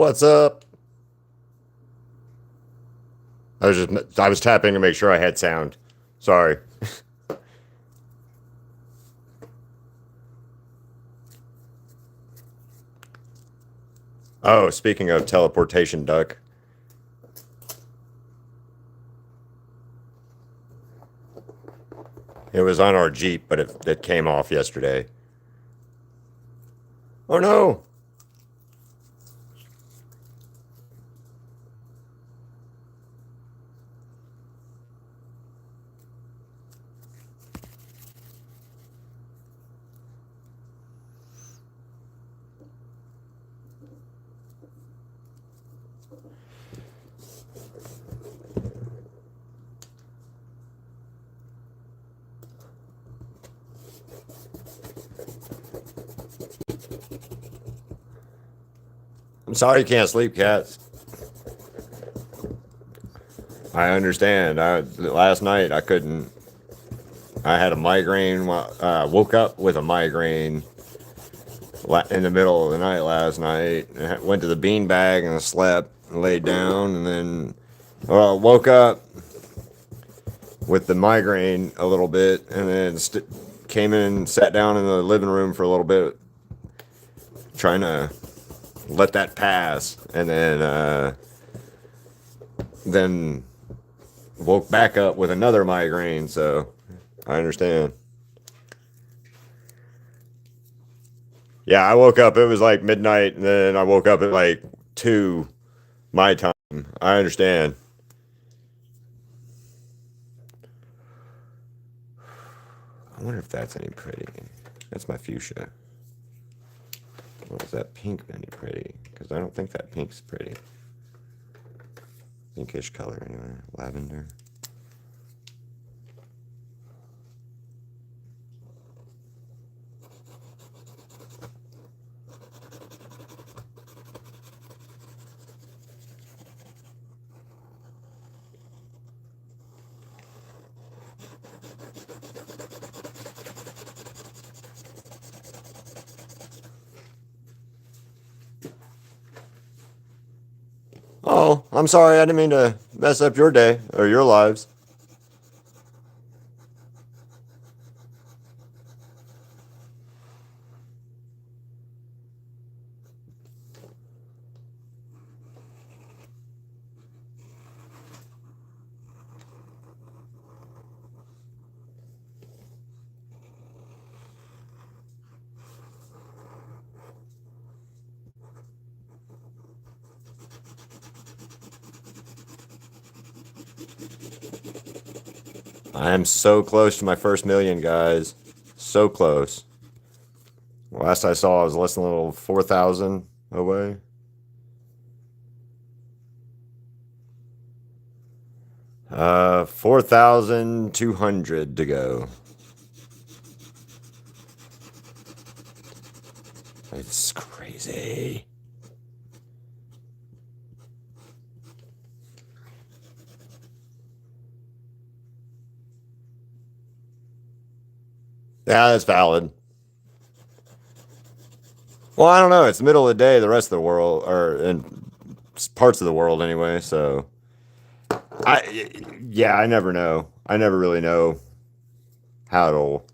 What's up? I was tapping to make sure I had sound. Sorry. Oh, speaking of teleportation duck, it was on our Jeep, but it came off yesterday. Oh no. I'm sorry you can't sleep, cats. I understand. Last night I couldn't. I had a migraine. Woke up with a migraine in the middle of the night last night. Went to the beanbag and slept and laid down, and then woke up with the migraine a little bit, and then came in and sat down in the living room for a little bit, trying to let that pass, and then woke back up with another migraine. So I understand. Yeah, I woke up. It was like midnight, and then I woke up at like 2 my time. I understand. I wonder if that's any pretty. That's my fuchsia. Well, is that pink any pretty? Because I don't think that pink's pretty. Pinkish color anyway. Lavender. Oh, I'm sorry. I didn't mean to mess up your day or your lives. I am so close to my first million, guys. So close. Last I saw, I was less than a little 4,000 away. 4,200 to go. It's crazy. Yeah, that's valid. Well, I don't know. It's the middle of the day. The rest of the world, or in parts of the world anyway. So, yeah, I never know. I never really know how it'll.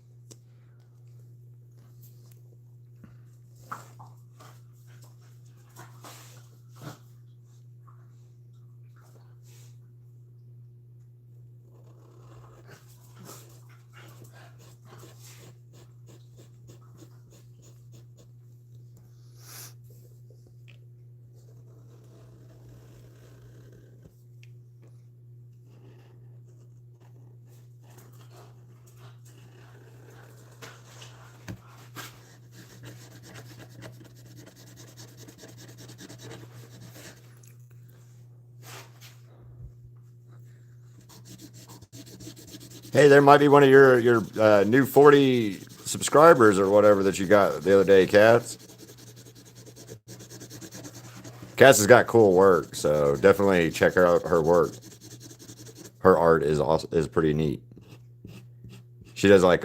Hey, there might be one of your new 40 subscribers or whatever that you got the other day, Cats. Cass has got cool work, so definitely check out her work. Her art is pretty neat. She does like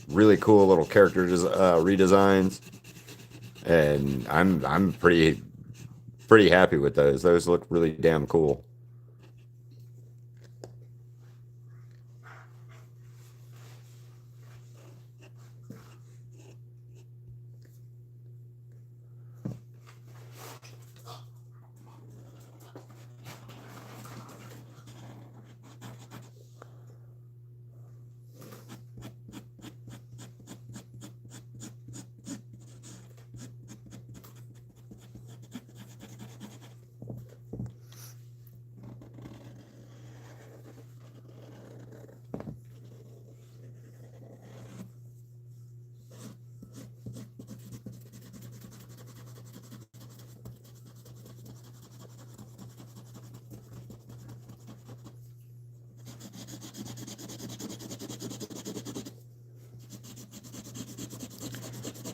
really cool little character redesigns, and I'm pretty pretty happy with those. Those look really damn cool.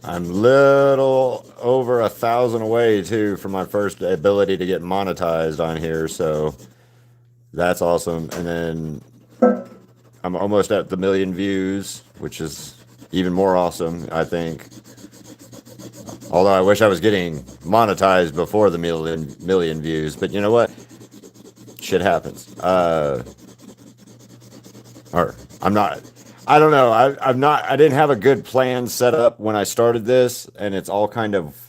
I'm little over 1,000 away too from my first ability to get monetized on here, so that's awesome. And then I'm almost at the million views, which is even more awesome, I think. Although I wish I was getting monetized before the million views, but you know what? Shit happens. Or I'm not. I don't know. I'm not. I didn't have a good plan set up when I started this, and it's all kind of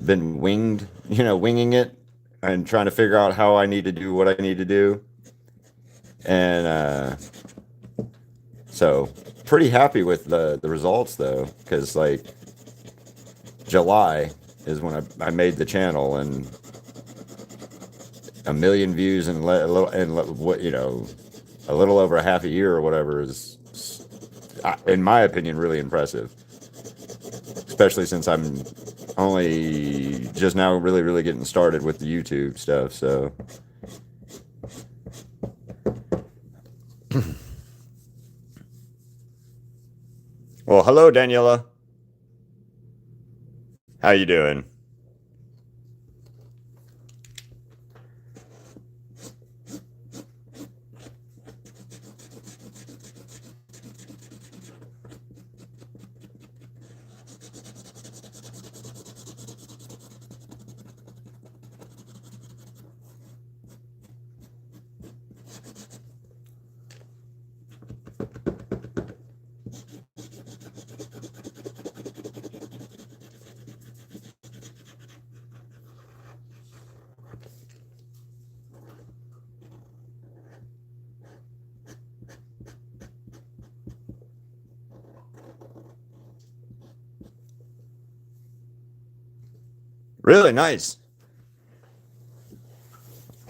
been winged. You know, winging it and trying to figure out how I need to do what I need to do, and so pretty happy with the results though, because like July is when I made the channel and a million views and what you know, a little over a half a year or whatever is, in my opinion, really impressive. Especially since I'm only just now really getting started with the YouTube stuff. So, well, hello, Daniela. How you doing? Really nice.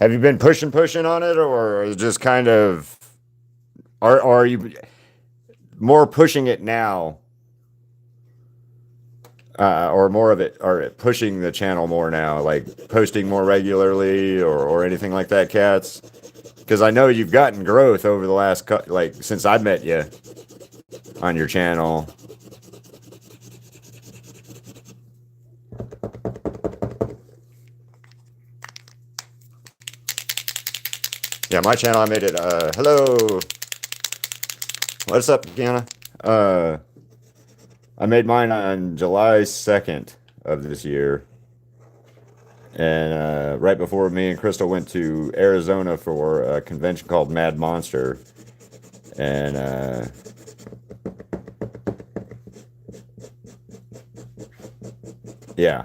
Have you been pushing on it, or just kind of are you more pushing it now, or more of it, or pushing the channel more now, like posting more regularly, or anything like that, cats? Because I know you've gotten growth over the last like since I met you on your channel. Yeah, my channel, I made it. Hello, what's up, Gianna? I made mine on July 2nd of this year. And right before me and Crystal went to Arizona for a convention called Mad Monster. And yeah.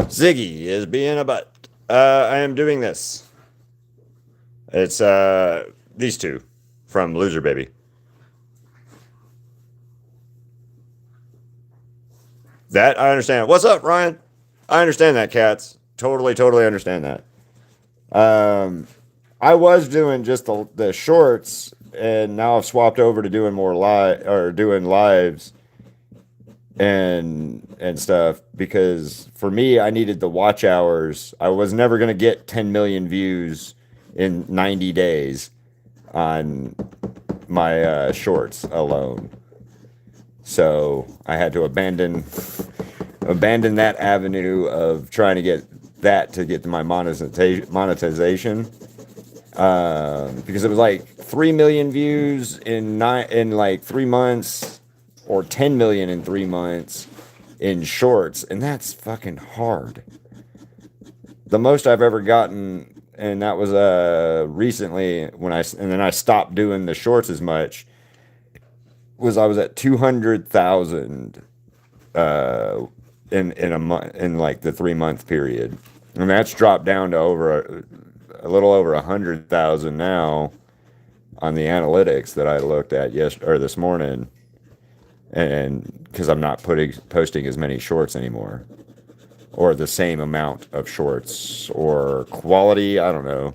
Ziggy is being a butt. I am doing this. It's these two from Loser Baby. That I understand. What's up, Ryan? I understand that, cats. Totally understand that. I was doing just the shorts, and now I've swapped over to doing more live or doing lives. and stuff, because for me, I needed the watch hours. I was never going to get 10 million views in 90 days on my shorts alone. So I had to abandon that avenue of trying to get that to get to my monetization, because it was like 3 million views in like 3 months, or 10 million in 3 months in shorts, and that's fucking hard. The most I've ever gotten, and that was recently, and then I stopped doing the shorts as much, was I was at 200,000 in a month, in like the 3 month period, and that's dropped down to a little over 100,000 now on the analytics that I looked at this morning, and because I'm not posting as many shorts anymore, or the same amount of shorts, or quality, I don't know,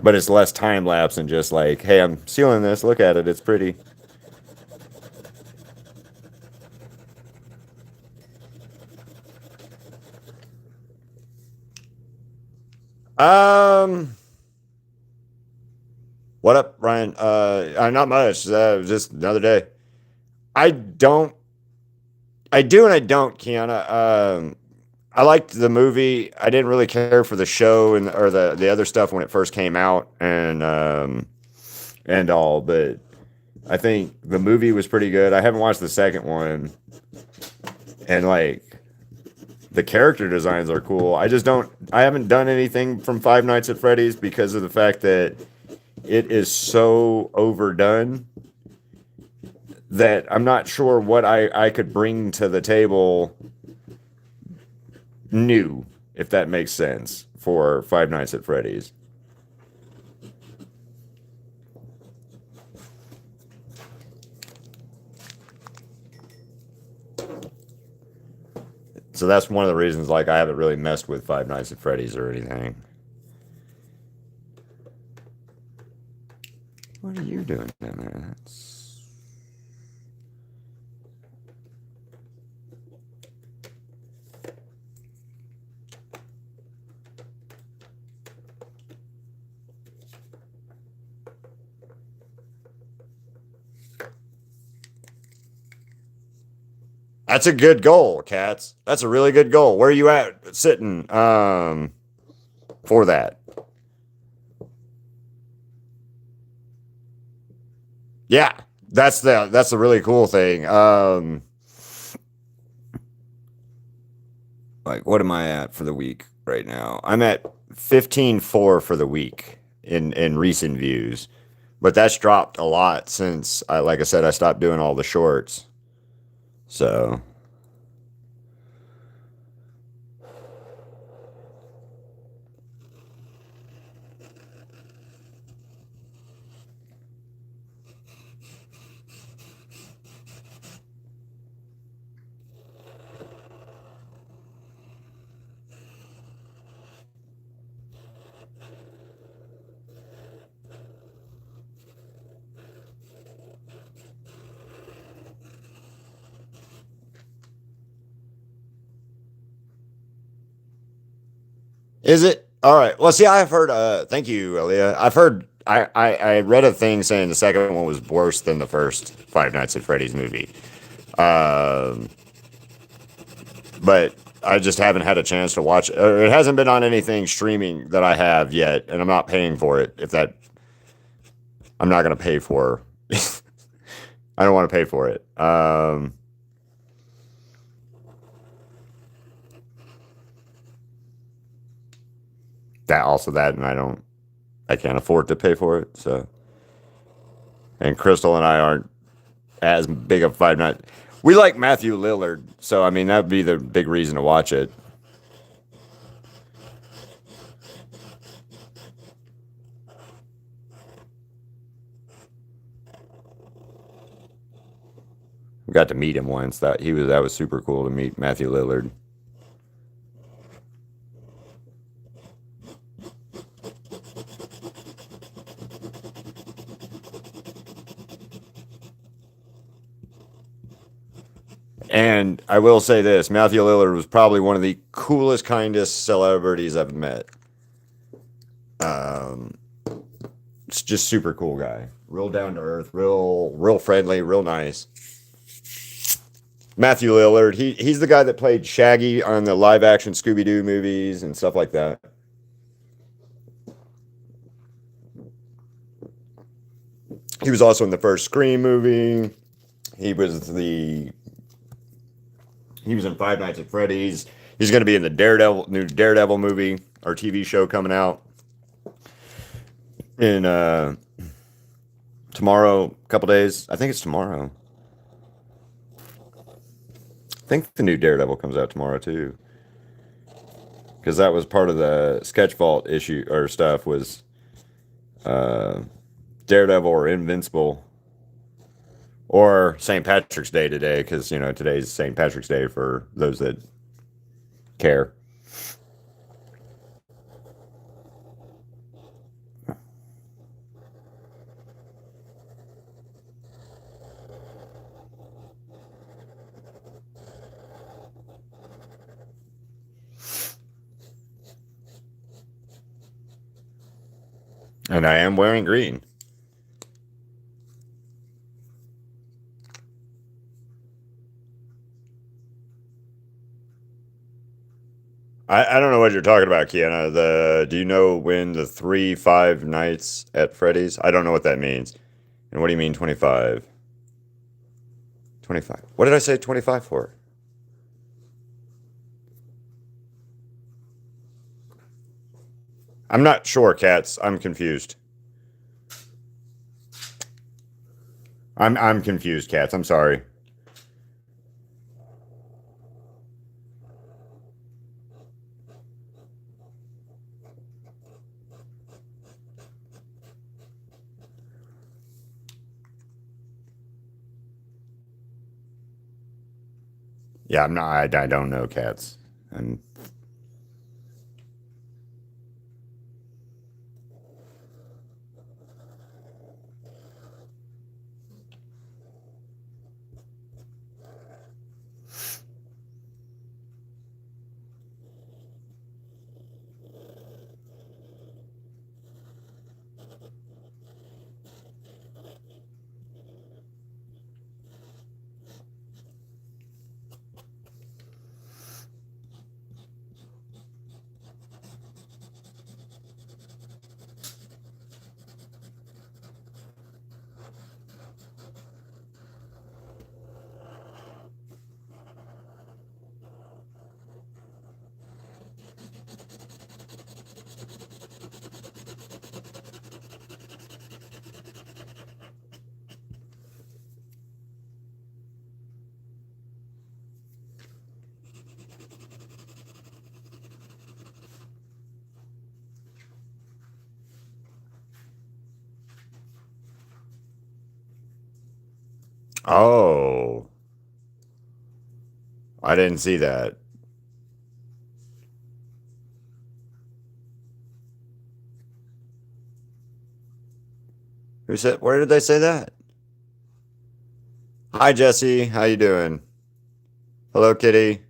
but it's less time lapse and just like, hey, I'm sealing this, look at it, it's pretty. um what up, Ryan? Not much, just another day. I don't I do and I don't, Kiana. I liked the movie. I didn't really care for the show or the other stuff when it first came out, and all, but I think the movie was pretty good. I haven't watched the second one, and like the character designs are cool. I haven't done anything from Five Nights at Freddy's because of the fact that it is so overdone that I'm not sure what I could bring to the table new, if that makes sense, for Five Nights at Freddy's. So that's one of the reasons, like, I haven't really messed with Five Nights at Freddy's or anything. What are you doing down there? That's a good goal, Cats. That's a really good goal. Where are you at sitting for that? Yeah, that's the really cool thing. Like, what am I at for the week right now? I'm at 15.4 for the week in recent views, but that's dropped a lot since like I said, I stopped doing all the shorts. So is it? All right. Well, see, I've heard. Thank you, Aaliyah. I've heard. I read a thing saying the second one was worse than the first Five Nights at Freddy's movie. Um, but I just haven't had a chance to watch it. Or it hasn't been on anything streaming that I have yet, and I'm not paying for it. If that, I'm not going to pay for. I don't want to pay for it. That, and I can't afford to pay for it. So, and Crystal and I aren't as big of Five Nights. We like Matthew Lillard, so I mean that'd be the big reason to watch it. We got to meet him once. That was super cool to meet Matthew Lillard. And I will say this: Matthew Lillard was probably one of the coolest, kindest celebrities I've met. Um, it's just super cool guy, real down to earth, real friendly, real nice. Matthew Lillard, he's the guy that played Shaggy on the live action Scooby Doo movies and stuff like that. He was also in the first Scream movie. He was the he was in Five Nights at Freddy's. He's going to be in the new Daredevil movie or TV show coming out in tomorrow, a couple days. I think it's tomorrow. I think the new Daredevil comes out tomorrow too, because that was part of the Sketch Vault issue or stuff was uh, Daredevil or Invincible or St. Patrick's Day today, because today's St. Patrick's Day for those that care. And I am wearing green. I don't know what you're talking about, Kiana. Do you know when the 3 5 nights at Freddy's? I don't know what that means. And what do you mean 25? 25. What did I say 25 for? I'm not sure, cats. I'm confused. I'm confused, cats. I'm sorry. Yeah, I'm not. I don't know, cats. And oh, I didn't see that. Who said? Where did they say that? Hi, Jesse. How you doing? Hello, Kitty.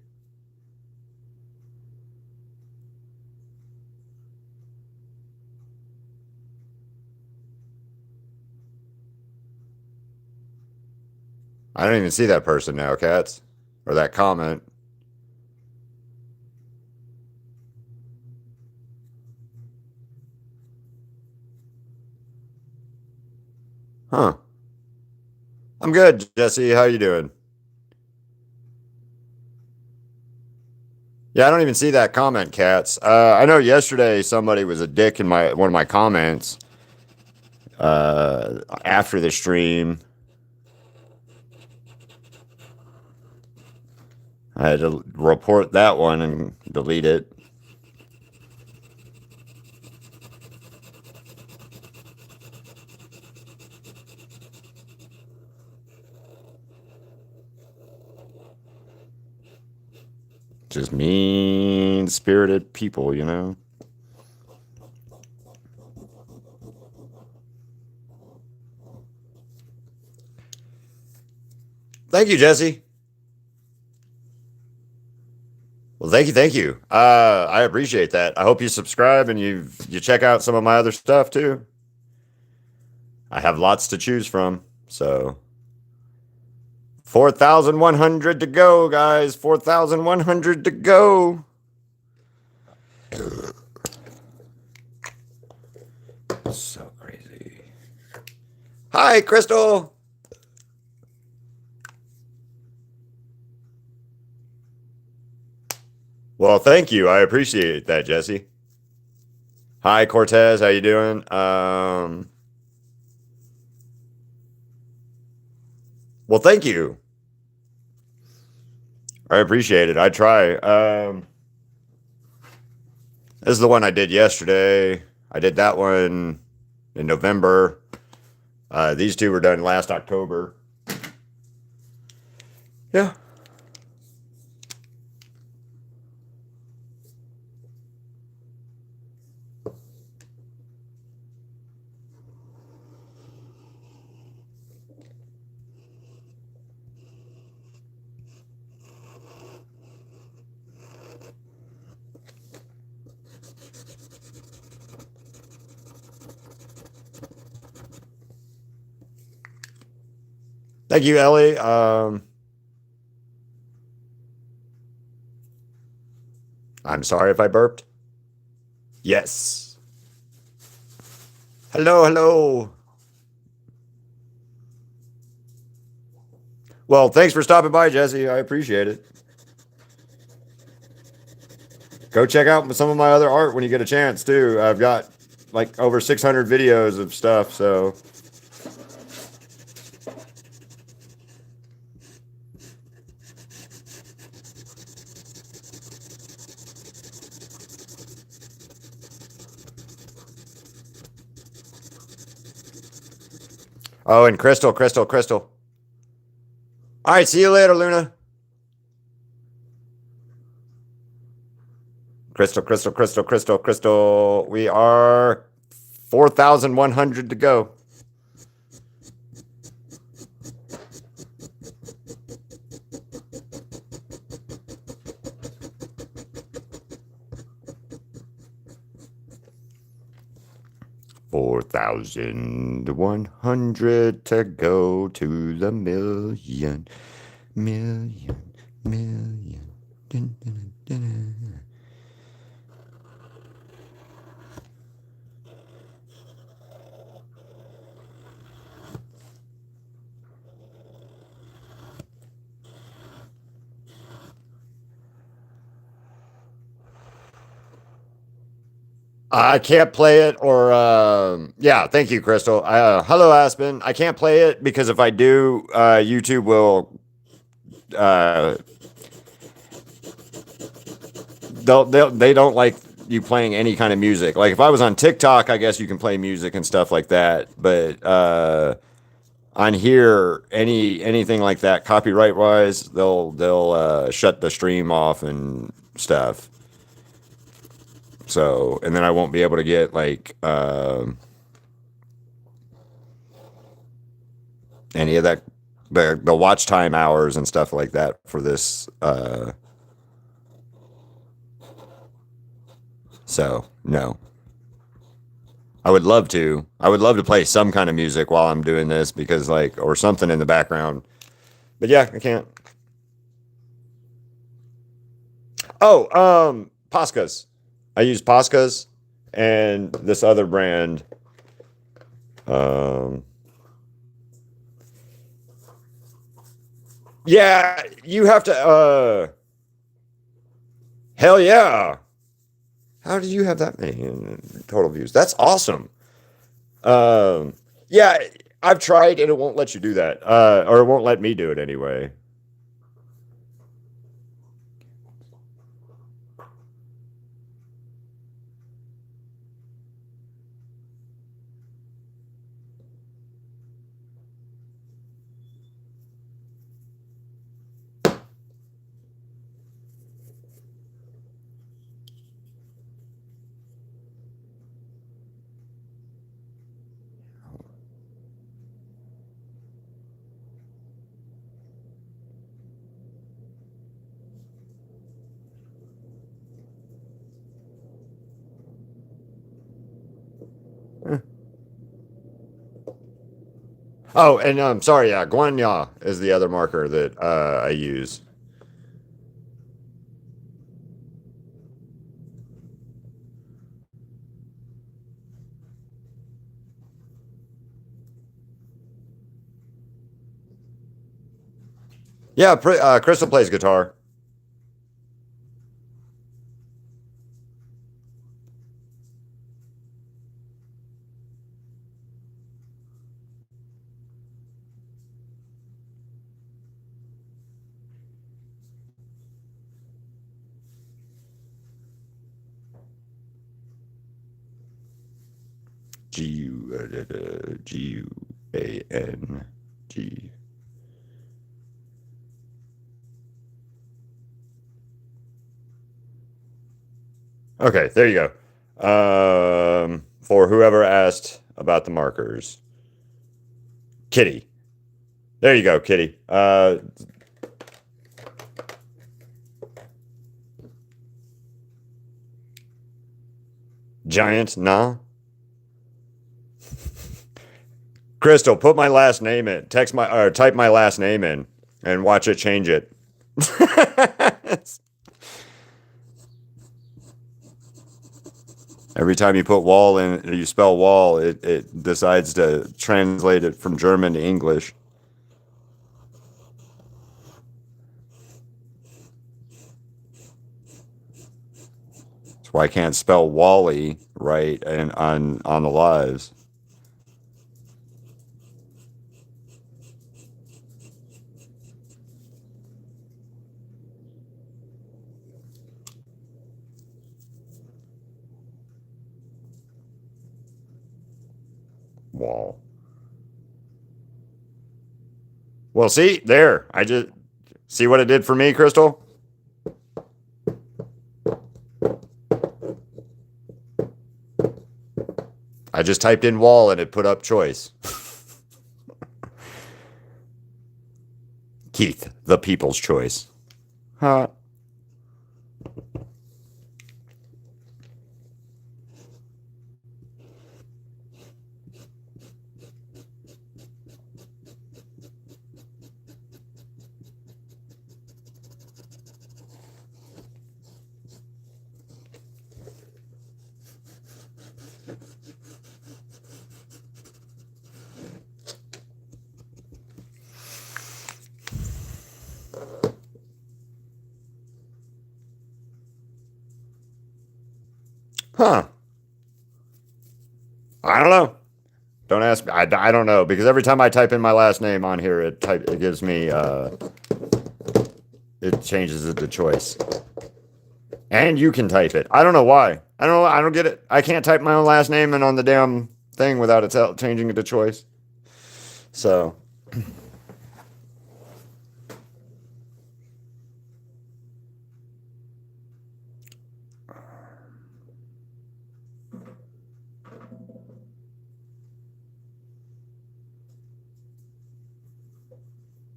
I don't even see that person now, cats, or that comment. Huh? I'm good, Jesse. How you doing? Yeah, I don't even see that comment, cats. I know yesterday somebody was a dick in my one of my comments after the stream. I had to report that one and delete it. Just mean spirited people, you know? Thank you, Jesse. Well, thank you, thank you. I appreciate that. I hope you subscribe and you check out some of my other stuff too. I have lots to choose from. So 4,100 to go, guys. 4,100 to go. So crazy. Hi, Crystal. Well, thank you. I appreciate that, Jesse. Hi, Cortez. How you doing? Well, thank you. I appreciate it. I try. This is the one I did yesterday. I did that one in November. These two were done last October. Yeah. Thank you, Ellie. I'm sorry if I burped. Yes. Hello, hello. Well, thanks for stopping by, Jesse. I appreciate it. Go check out some of my other art when you get a chance, too. I've got like over 600 videos of stuff, so. Oh, and Crystal, Crystal, Crystal. All right, see you later, Luna. Crystal, Crystal, Crystal, Crystal, Crystal. We are 4,100 to go. $4,100 to go to the million, million, million. Dun, dun, dun, dun. I can't play it, or yeah. Thank you, Crystal. Hello, Aspen. I can't play it because if I do, YouTube will uh, they don't like you playing any kind of music. Like if I was on TikTok, I guess you can play music and stuff like that. But on here, anything like that, copyright wise, they'll shut the stream off and stuff. So, and then I won't be able to get like any of that the watch time hours and stuff like that for this. So no, I would love to. I would love to play some kind of music while I'm doing this because like or something in the background. But yeah, I can't. Oh, Pascas. I use Pascas and this other brand. Um, yeah, you have to. Hell yeah! How did you have that many total views? That's awesome. Yeah, I've tried and it won't let you do that, or it won't let me do it anyway. Oh, and sorry, yeah, Guanya is the other marker that I use. Yeah, Crystal plays guitar. Guan G. Okay, there you go. For whoever asked about the markers, Kitty. There you go, Kitty. Giant, nah. Crystal, put my last name in. Text my or type my last name in and watch it change it. Every time you put wall in, you spell wall, it decides to translate it from German to English. That's why I can't spell Wally right and on the lives. Wall. Well, see there. I just see what it did for me, Crystal. I just typed in wall and it put up choice. Keith, the people's choice. Huh. 'Huh. I don't know. Don't ask me. I don't know because every time I type in my last name on here, it gives me it changes it to choice. And you can type it. I don't know why. I don't know. I don't get it. I can't type my own last name and on the damn thing without it changing it to choice. So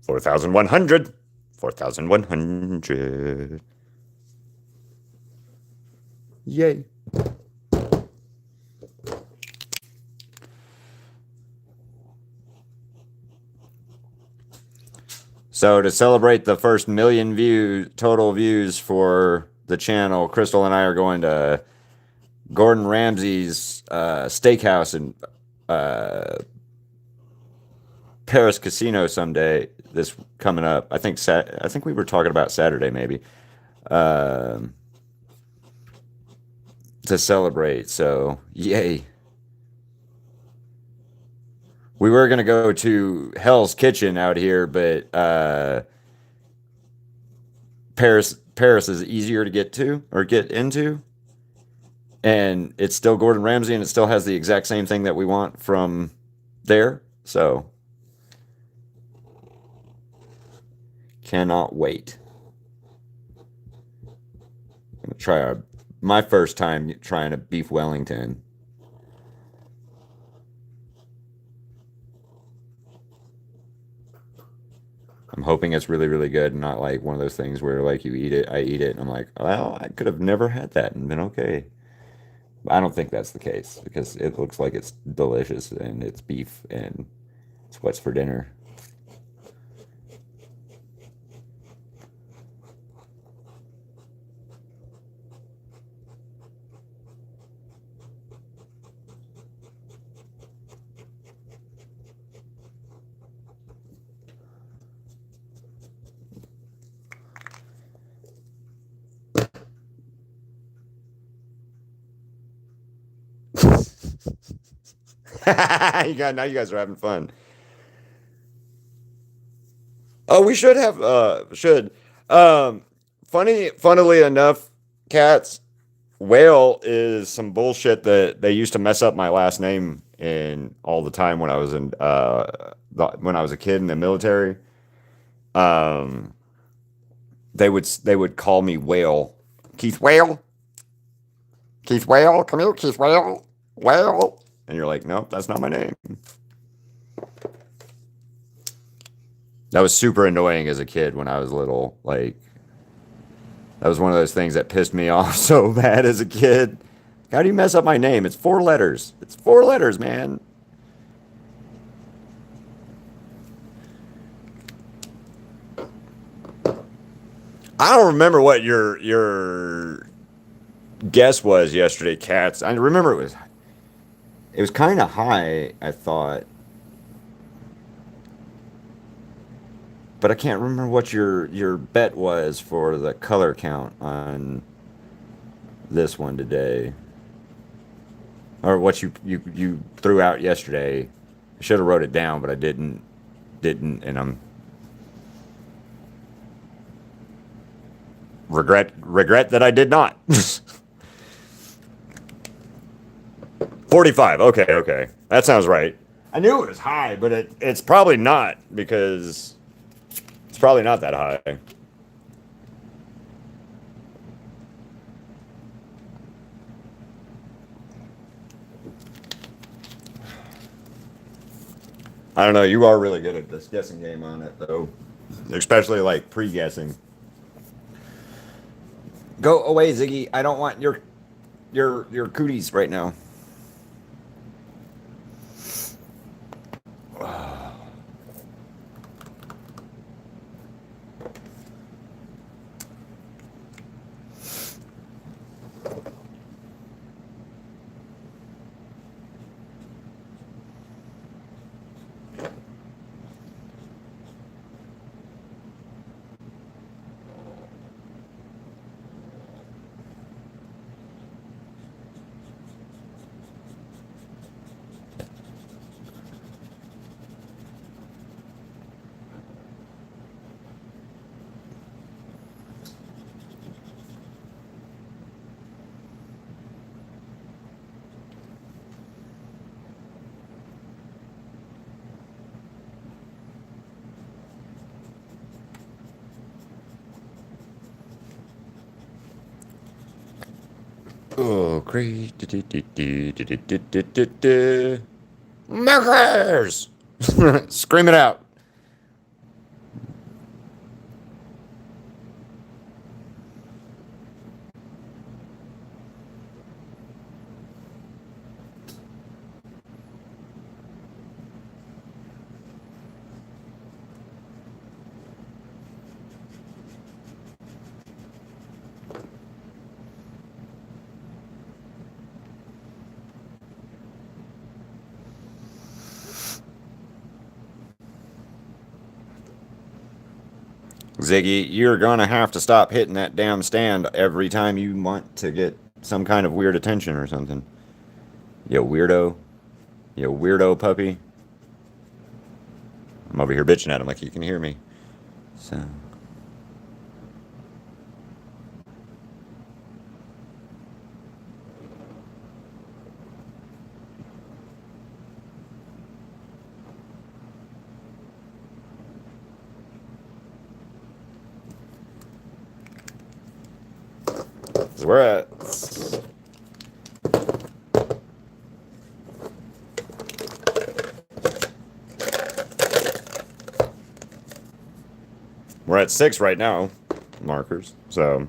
$4,100. 4,100. Yay. So to celebrate the first million total views for the channel, Crystal and I are going to Gordon Ramsay's steakhouse in Paris Casino someday. This coming up, I think we were talking about Saturday maybe um, to celebrate. So yay! We were gonna go to Hell's Kitchen out here, but Paris is easier to get to or get into, and it's still Gordon Ramsay, and it still has the exact same thing that we want from there. So cannot wait. I'm gonna try my first time trying a beef Wellington. I'm hoping it's really, really good and not like one of those things where like you eat it, I eat it, and I'm like, well, I could have never had that and been okay. I don't think that's the case because it looks like it's delicious and it's beef and what's for dinner. Now you guys are having fun. Oh, we should have should. Um funnily enough, cats, Whale is some bullshit that they used to mess up my last name in all the time when I was in when I was a kid in the military. Um they would call me Whale. Keith Whale? Keith Whale, come here, Keith Whale. Whale. And you're like, nope, that's not my name. That was super annoying as a kid when I was little. Like, that was one of those things that pissed me off so bad as a kid. How do you mess up my name? It's 4 letters. It's 4 letters, man. I don't remember what your guess was yesterday, Cats. I remember it was kind of high, I thought, but I can't remember what your bet was for the color count on this one today, or what you threw out yesterday. I should have wrote it down, but I didn't, and I'm regret that I did not. 45. Okay, okay, that sounds right. I knew it was high, but it's probably not because it's probably not that high. I don't know. You are really good at this guessing game on it, though, especially like pre-guessing. Go away, Ziggy. I don't want your cooties right now. Oh, great. Milkers! Scream it out. Ziggy, you're gonna have to stop hitting that damn stand every time you want to get some kind of weird attention or something. You weirdo. You weirdo puppy. I'm over here bitching at him like you can hear me. So. So we're at we're at 6 right now, markers. So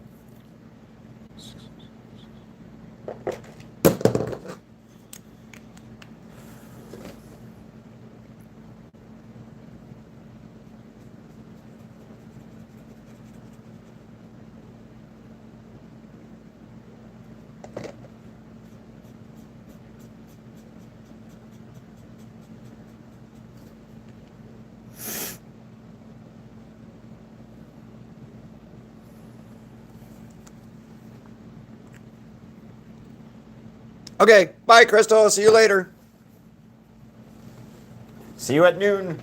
Okay, bye, Crystal. See you later. See you at noon.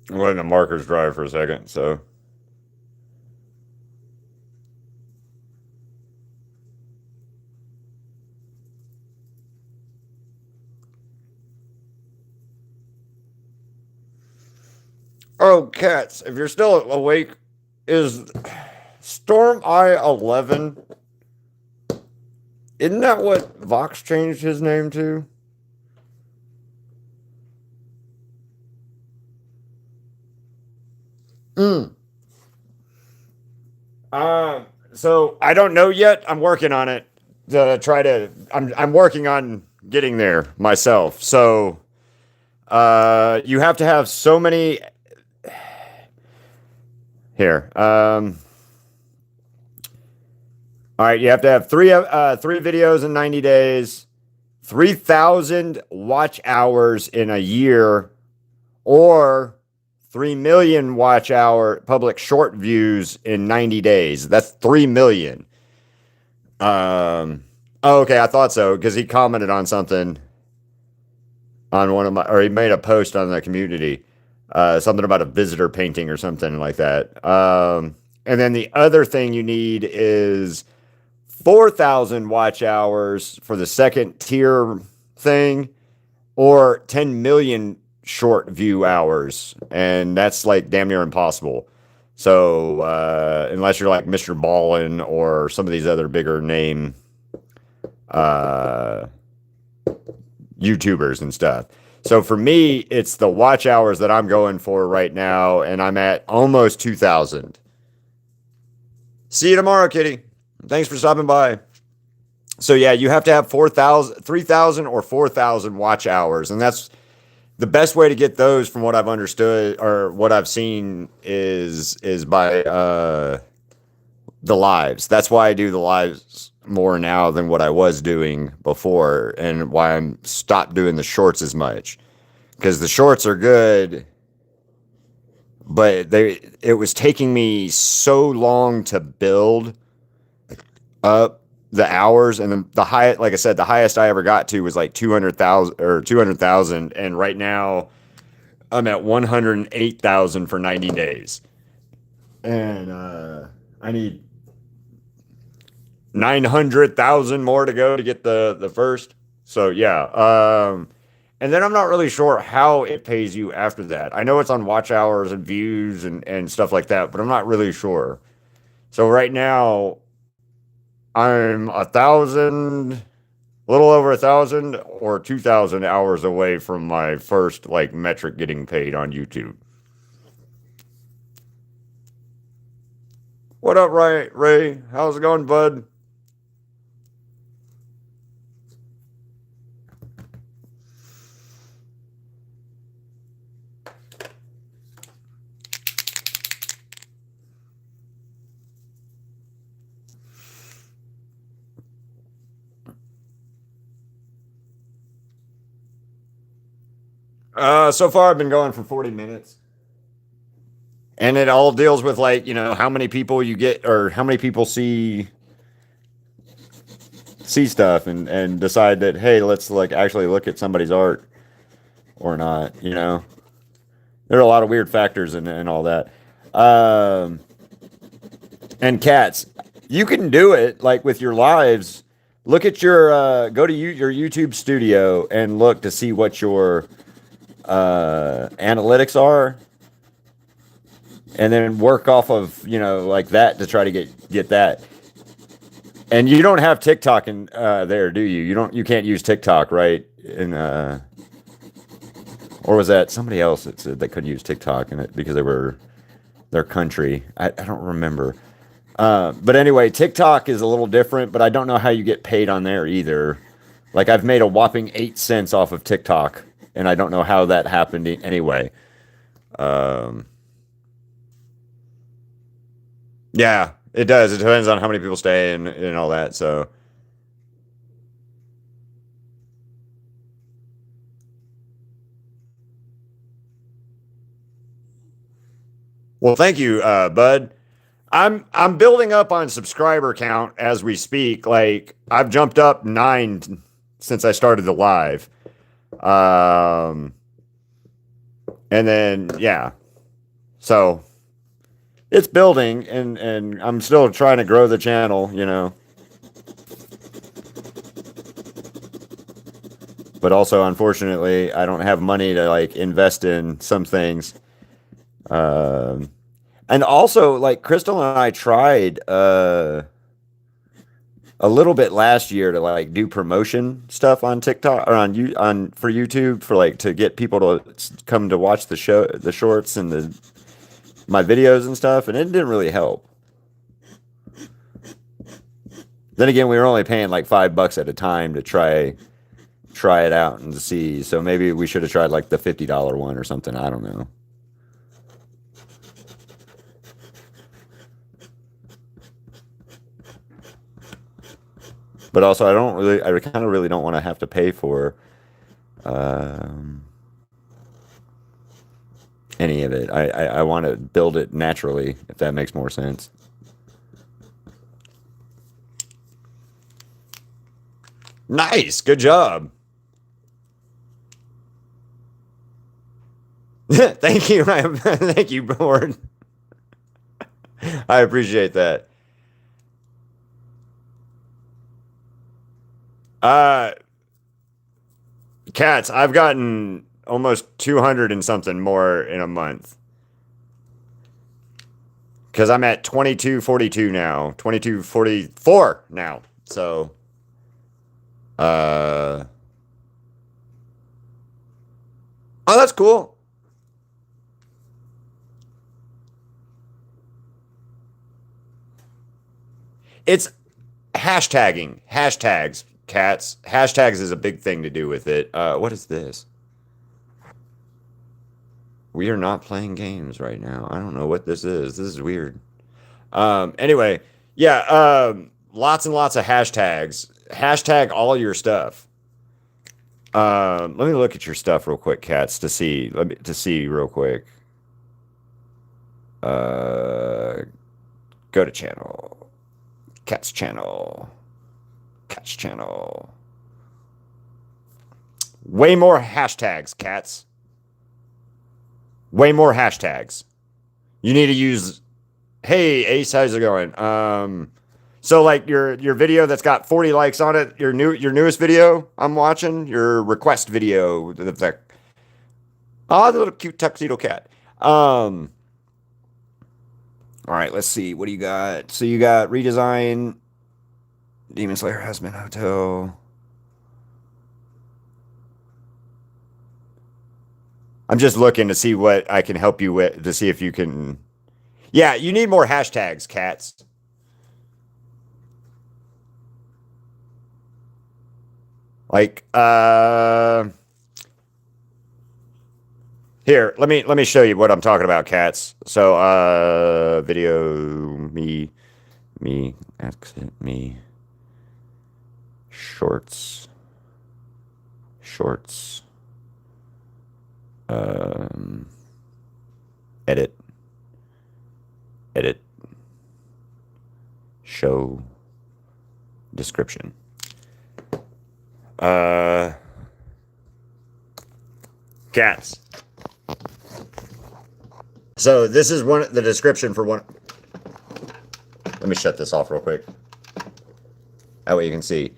I'm letting the markers dry for a second, so. Oh, cats, if you're still awake, is Storm I-11, isn't that what Vox changed his name to? Mm. So I don't know yet. I'm working on it to try to. I'm working on getting there myself. So you have to have so many here. All right, you have to have three videos in 90 days, 3,000 watch hours in a year, or 3 million watch hour public short views in 90 days. That's 3 million. Oh, okay, I thought so because he commented on something on one of my, or he made a post on the community, something about a visitor painting or something like that. And then the other thing you need is 4,000 watch hours for the second tier thing, or 10 million short view hours, and that's like damn near impossible. So unless you're like Mr. Ballin or some of these other bigger name uh, YouTubers and stuff. So for me, it's the watch hours that I'm going for right now, and I'm at almost 2,000. See you tomorrow, Kitty. Thanks for stopping by. So yeah, you have to have 4,000, 3,000, or 4,000 watch hours, and that's the best way to get those, from what I've understood or what I've seen, is by the lives. That's why I do the lives more now than what I was doing before, and why I'm stopped doing the shorts as much, because the shorts are good, but it was taking me so long to build up the hours, and the high, like I said, the highest I ever got to was like 200,000 or 200,000, and right now I'm at 108,000 for 90 days, and I need 900,000 more to go to get the first. So yeah, and then I'm not really sure how it pays you after that. I know it's on watch hours and views and stuff like that, but I'm not really sure. So right now I'm 1,000, a little over 1,000 or 2,000 hours away from my first like metric getting paid on YouTube. What up, Ray? How's it going, bud? So far I've been going for 40 minutes. And it all deals with, like, how many people you get, or how many people see stuff and decide that, hey, let's like actually look at somebody's art or not. There are a lot of weird factors in all that. Um and cats, you can do it like with your lives. Look at your go to your YouTube studio and look to see what your analytics are, and then work off of like that to try to get that. And you don't have TikTok in there, do you? You can't use TikTok, right? In or was that somebody else that said they couldn't use TikTok in it because they were their country? I don't remember. But anyway, TikTok is a little different, but I don't know how you get paid on there either. Like I've made a whopping 8 cents off of TikTok, and I don't know how that happened anyway. Um, yeah, it does. It depends on how many people stay and all that. So, well, thank you, Bud. I'm building up on subscriber count as we speak. Like I've jumped up 9 since I started the live. Um, and then yeah, so it's building, and I'm still trying to grow the channel. But also, unfortunately, I don't have money to like invest in some things. Um, and also, like Crystal and I tried a little bit last year to like do promotion stuff on TikTok or on for YouTube for like to get people to come to watch the shorts and the my videos and stuff, and it didn't really help. Then again, we were only paying like $5 at a time to try it out and see. So maybe we should have tried like the $50 one or something. I don't know. But also, I kind of really don't want to have to pay for um, any of it. I want to build it naturally, if that makes more sense. Nice, good job. Thank you, thank you, Board. I appreciate that. Uh, Cats, I've gotten almost 200 and something more in a month. Because I'm at 2242 now. 2244 now. So, oh, that's cool. It's hashtags, Cats. Hashtags is a big thing to do with it. What is this? We are not playing games right now. I don't know what this is. This is weird. Anyway, yeah, lots and lots of hashtags. Hashtag all your stuff. Let me look at your stuff real quick, Cats, to see real quick. Uh, Go to channel. Cats channel. Cats channel. Way more hashtags, Cats. Way more hashtags. You need to use. Hey, Ace, how's it going? So like your video that's got 40 likes on it, your newest video I'm watching, your request video, the little cute tuxedo cat. All right, let's see. What do you got? So you got redesign, Demon Slayer Husband Hotel. I'm just looking to see what I can help you with to see if you can. Yeah, you need more hashtags, Cats. Like here, let me show you what I'm talking about, Cats. So video me exit me shorts edit show description. Cats. So this is the description for one. Let me shut this off real quick. That way you can see.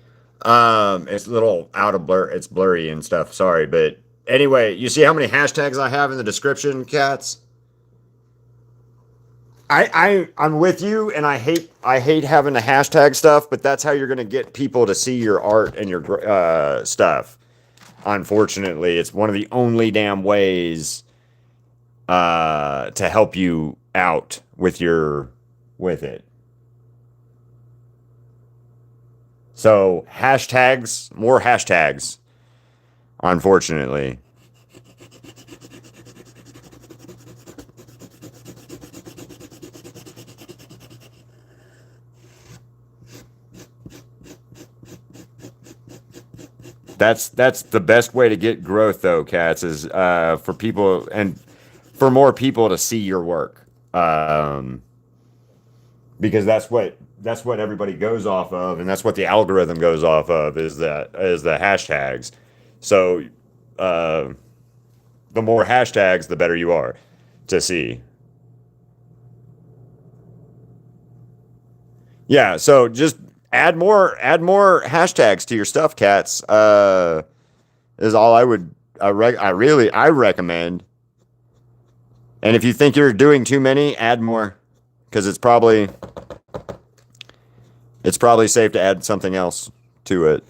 It's a little out of blur. It's blurry and stuff. Sorry, but anyway, you see how many hashtags I have in the description, Cats? I'm with you, and I hate having the hashtag stuff, but that's how you're gonna get people to see your art and your stuff. Unfortunately, it's one of the only damn ways to help you out with it. So hashtags, more hashtags. Unfortunately, that's the best way to get growth, though, cats, is for people and for more people to see your work. Because that's what everybody goes off of, and that's what the algorithm goes off of is the hashtags. So uh, the more hashtags, the better you are to see. Yeah, so just add more hashtags to your stuff, cats. Is all I recommend. And if you think you're doing too many, add more, because it's probably safe to add something else to it.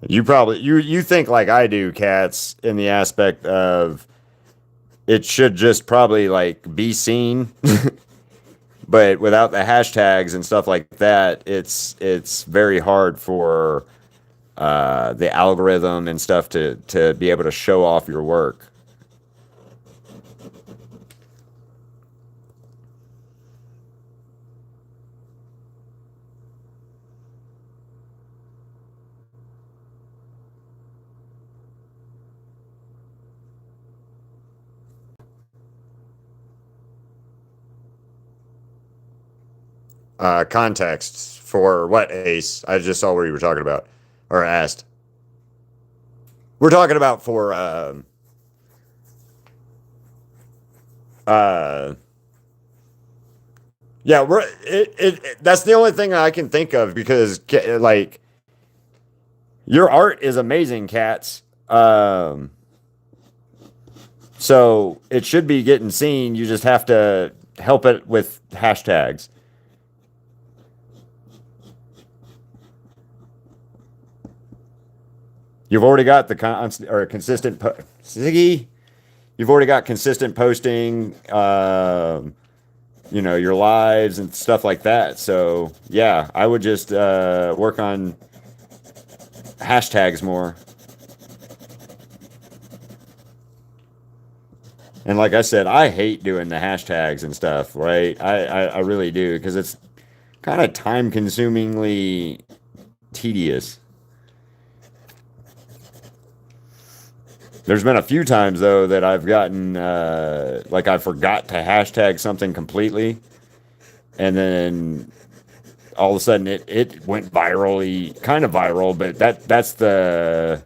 You think like I do, cats, in the aspect of it should just probably like be seen, but without the hashtags and stuff like that, it's very hard for the algorithm and stuff to be able to show off your work. Context for what, Ace? I just saw where you were talking about or asked. We're talking about for uh yeah, that's the only thing I can think of, because like your art is amazing, cats. So it should be getting seen. You just have to help it with hashtags. You've already got the consistent Ziggy. You've already got consistent posting. Your lives and stuff like that. So yeah, I would just work on hashtags more. And like I said, I hate doing the hashtags and stuff, right? I really do, because it's kind of time consumingly tedious. There's been a few times though that I've gotten like I forgot to hashtag something completely, and then all of a sudden it went virally, kind of viral, but that's the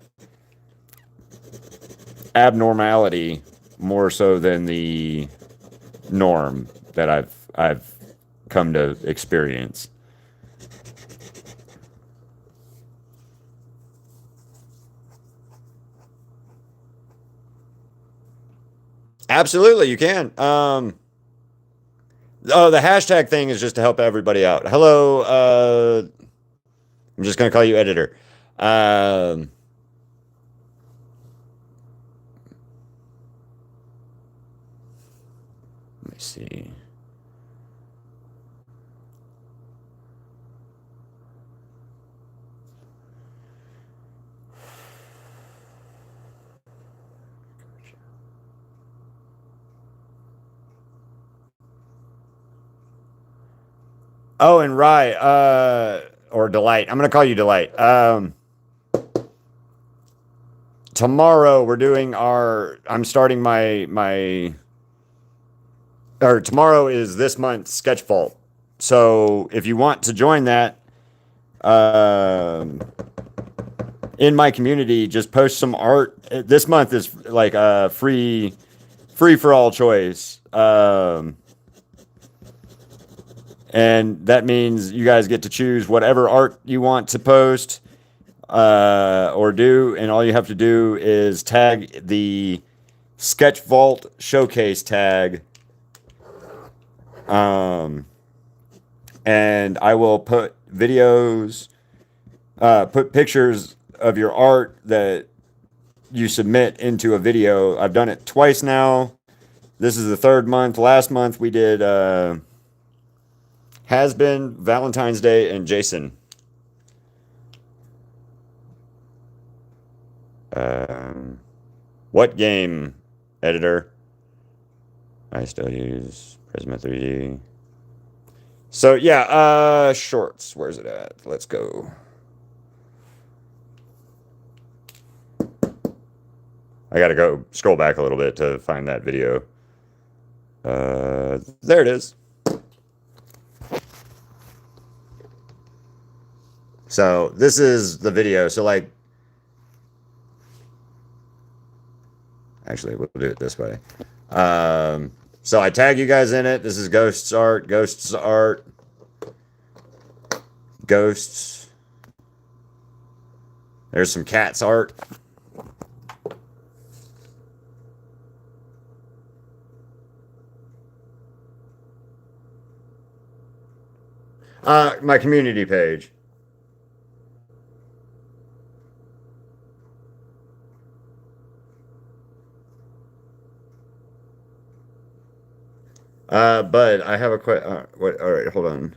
abnormality more so than the norm that I've come to experience. Absolutely, you can. Oh, the hashtag thing is just to help everybody out. Hello, I'm just gonna call you editor. Um, Let me see. Oh, and Rye, or Delight. I'm gonna call you Delight. Tomorrow we're doing our. I'm starting my. Or tomorrow is this month's Sketch Vault. So if you want to join that, um, in my community, just post some art. This month is like a free for all choice. And that means you guys get to choose whatever art you want to post or do, and all you have to do is tag the Sketch Vault Showcase tag, and I will put videos, put pictures of your art that you submit into a video. I've done it twice now. This is the third month. Last month we did Has Been, Valentine's Day, and Jason. What game, editor? I still use Prisma 3D. So yeah, shorts. Where's it at? Let's go. I gotta go scroll back a little bit to find that video. There it is. So this is the video. So like, actually, we'll do it this way. So I tag you guys in it. This is Ghosts art, Ghosts art, Ghosts. There's some cats art. My community page. But I have a question. What? All right, hold on.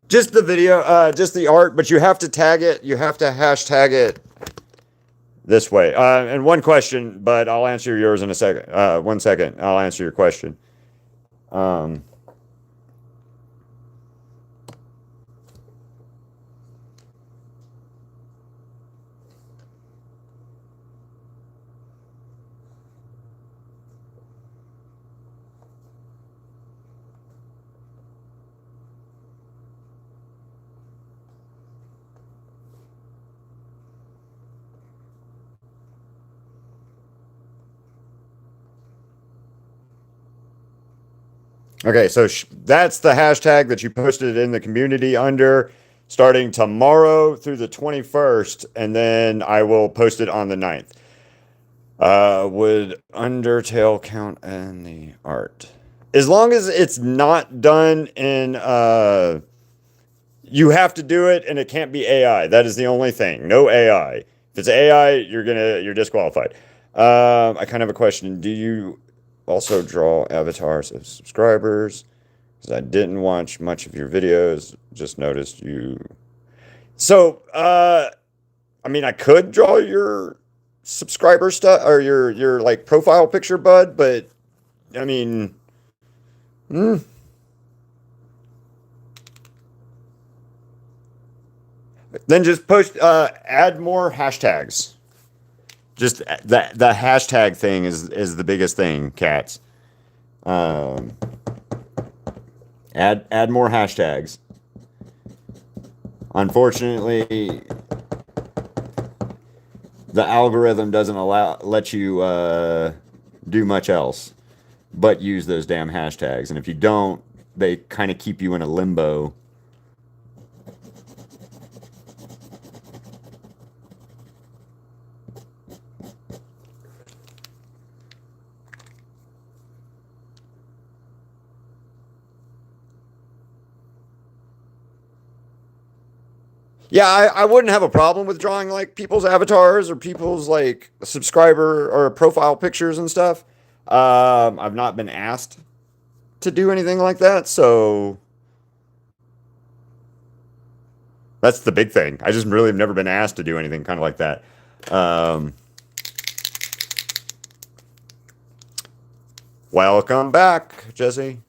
Just the video, just the art, but you have to tag it. You have to hashtag it this way. And one question, but I'll answer yours in a second. 1 second. I'll answer your question. Okay, so that's the hashtag that you posted in the community under starting tomorrow through the 21st, and then I will post it on the 9th. Would Undertale count in the art? As long as it's not done in, you have to do it and it can't be AI. That is the only thing. No AI. If it's AI, you're disqualified. I kind of have a question. Do you also draw avatars of subscribers? Because I didn't watch much of your videos. Just noticed you. So, I mean, I could draw your subscriber stuff or your like profile picture, bud, but I mean, then just post, add more hashtags. Just the hashtag thing is the biggest thing, cats. Add more hashtags. Unfortunately, the algorithm doesn't let you do much else but use those damn hashtags. And if you don't, they kind of keep you in a limbo. Yeah, I wouldn't have a problem with drawing like people's avatars or people's like subscriber or profile pictures and stuff. I've not been asked to do anything like that, so that's the big thing. I just really have never been asked to do anything kind of like that. Welcome back, Jesse.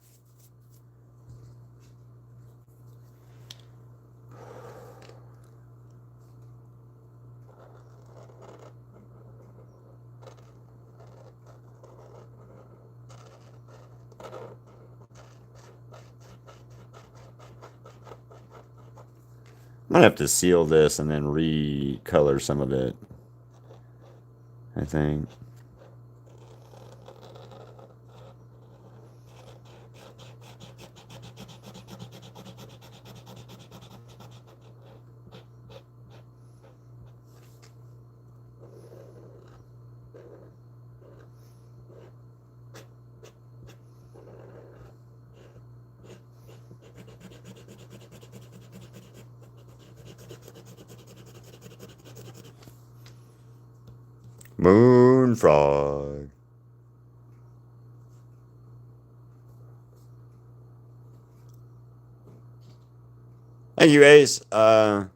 Might have to seal this and then recolor some of it, I think. Moon frog. Thank you, Ace. Would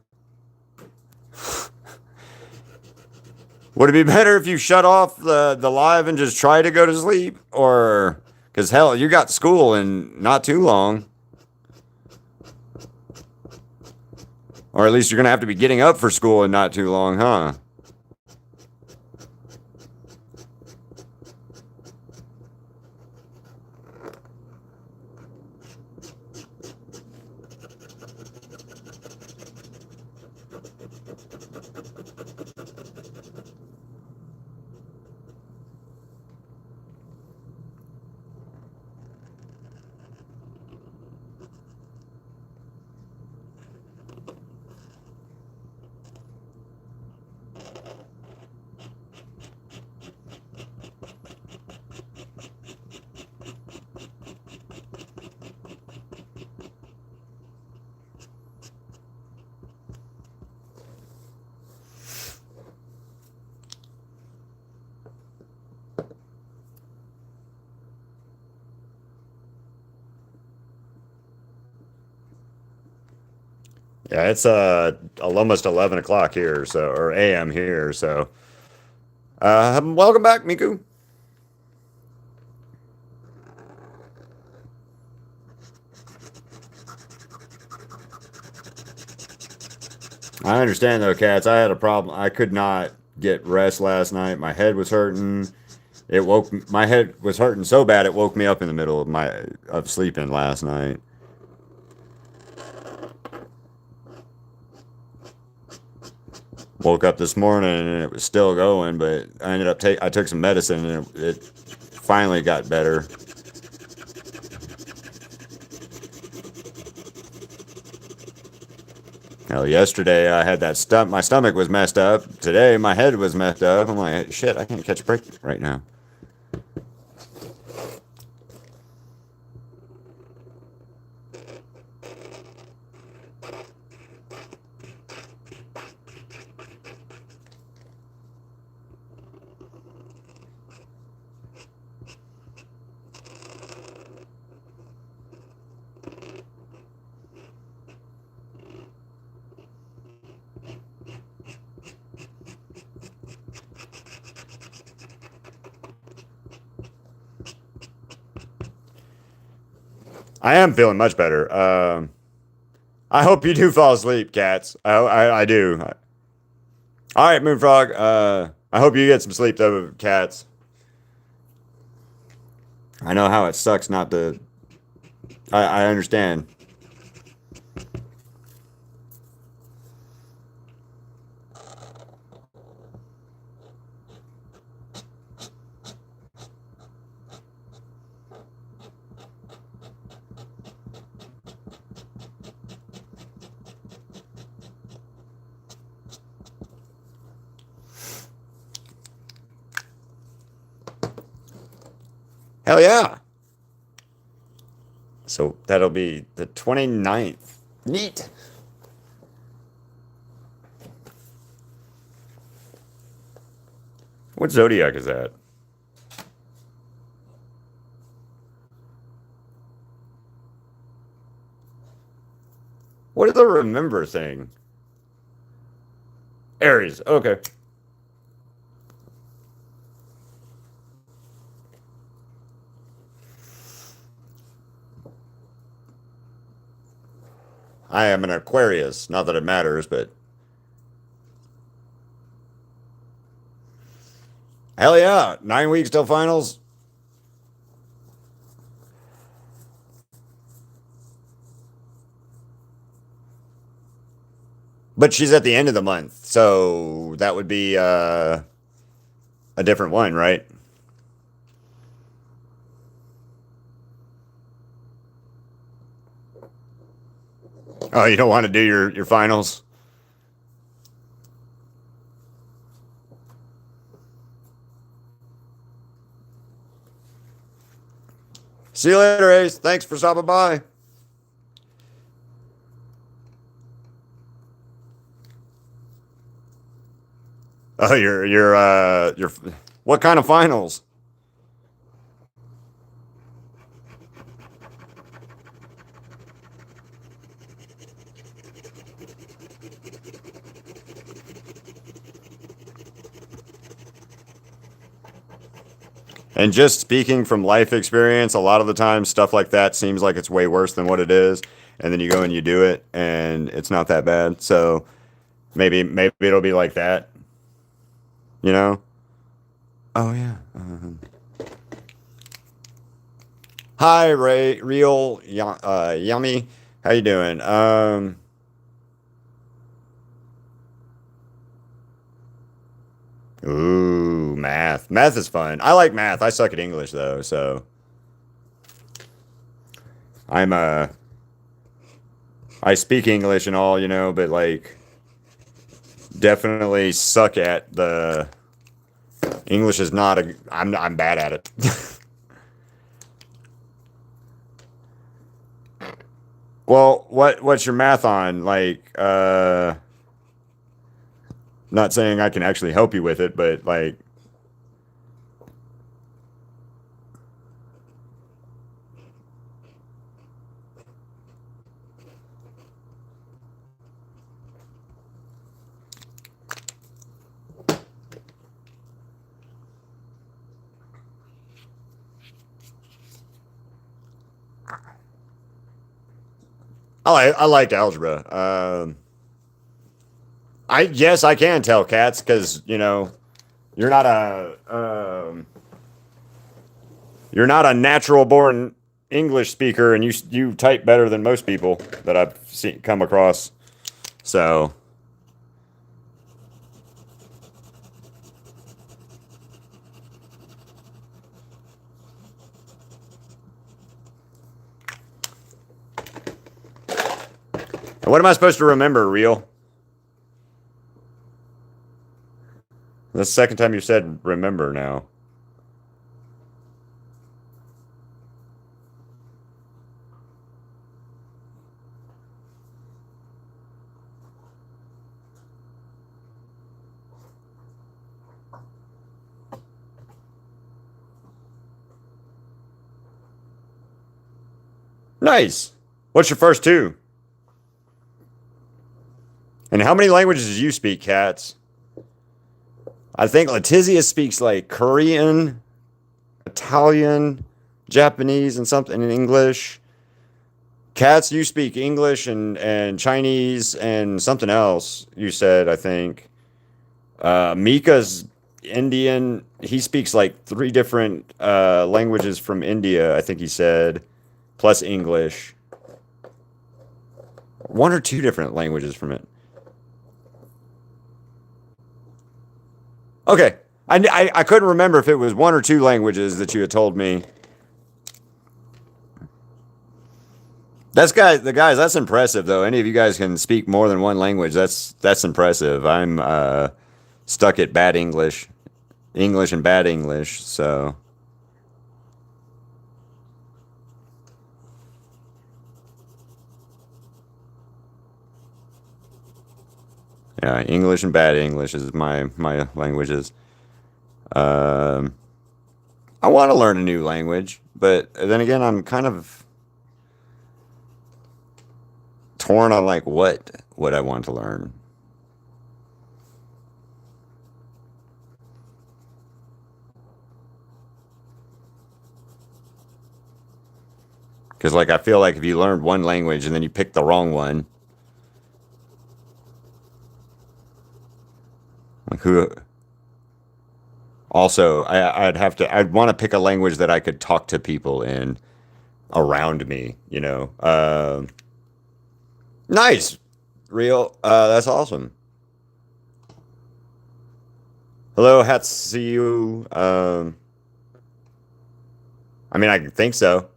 it be better if you shut off the live and just try to go to sleep? Or, because hell, you got school in not too long. Or at least you're going to have to be getting up for school in not too long, huh? Yeah, it's almost 11 o'clock here, so or a.m. here, so welcome back, Miku. I understand though, cats. I had a problem. I could not get rest last night. My head was hurting. My head was hurting so bad it woke me up in the middle of sleeping last night. Woke up this morning and it was still going, but I took some medicine and it finally got better. Hell, yesterday I had my stomach was messed up. Today my head was messed up. I'm like, shit, I can't catch a break right now. I am feeling much better. I hope you do fall asleep, cats. I do. All right, Moonfrog. I hope you get some sleep though, cats. I know how it sucks not to. I understand. Hell yeah. So that'll be the 29th. Neat. What zodiac is that? What is the remember thing? Aries. Okay. I am an Aquarius. Not that it matters, but hell yeah. 9 weeks till finals. But she's at the end of the month, so that would be a different one, right? Oh, you don't want to do your finals? See you later, Ace. Thanks for stopping by. Oh, your what kind of finals? And just speaking from life experience, a lot of the time stuff like that seems like it's way worse than what it is, and then you go and you do it, and it's not that bad. So maybe it'll be like that, you know? Oh yeah. Hi, Ray, real yummy. How you doing? Ooh, math. Math is fun. I like math. I suck at English though, so I'm I speak English and all, but like definitely suck at the English is not a I'm bad at it. Well, what's your math on? Like not saying I can actually help you with it, but like I like algebra. I yes, I can tell cats because you're not a you're not a natural born English speaker, and you type better than most people that I've seen come across. So what am I supposed to remember, real? That's the second time you said remember now. Nice. What's your first two? And how many languages do you speak, cats? I think Letizia speaks like Korean, Italian, Japanese, and something in English. Cats, you speak English and Chinese and something else, you said, I think. Mika's Indian. He speaks like three different languages from India, I think he said, plus English. One or two different languages from it. Okay. I couldn't remember if it was one or two languages that you had told me. That's impressive though. Any of you guys can speak more than one language. That's impressive. I'm stuck at bad English and bad English. So yeah, English and bad English is my languages. Um, I want to learn a new language, but then again, I'm kind of torn on like what I want to learn. Because like I feel like if you learned one language and then you pick the wrong one, like who also I'd want to pick a language that I could talk to people in around me. Nice, real. That's awesome. Hello, Hatsu. I mean, I think so.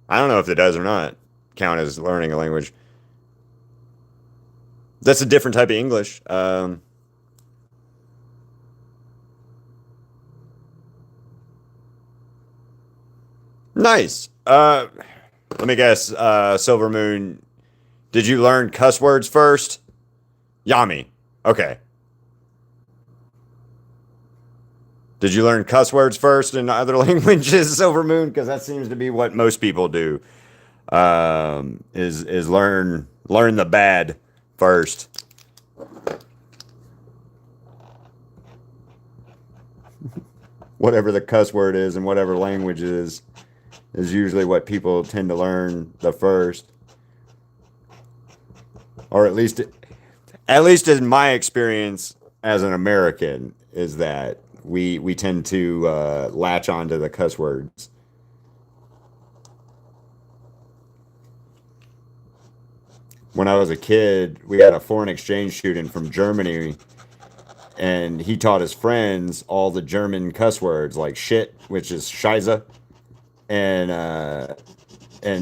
I don't know if it does or not count as learning a language. That's a different type of English. Nice. Let me guess. Silver Moon. Did you learn cuss words first? Yami. Okay. Did you learn cuss words first in other languages, Silver Moon? Because that seems to be what most people do. Is learn the bad first. Whatever the cuss word is and whatever language is usually what people tend to learn the first, or at least in my experience as an American, is that we tend to latch onto the cuss words. When I was a kid, we had a foreign exchange student from Germany, and he taught his friends all the German cuss words like shit, which is scheiße, and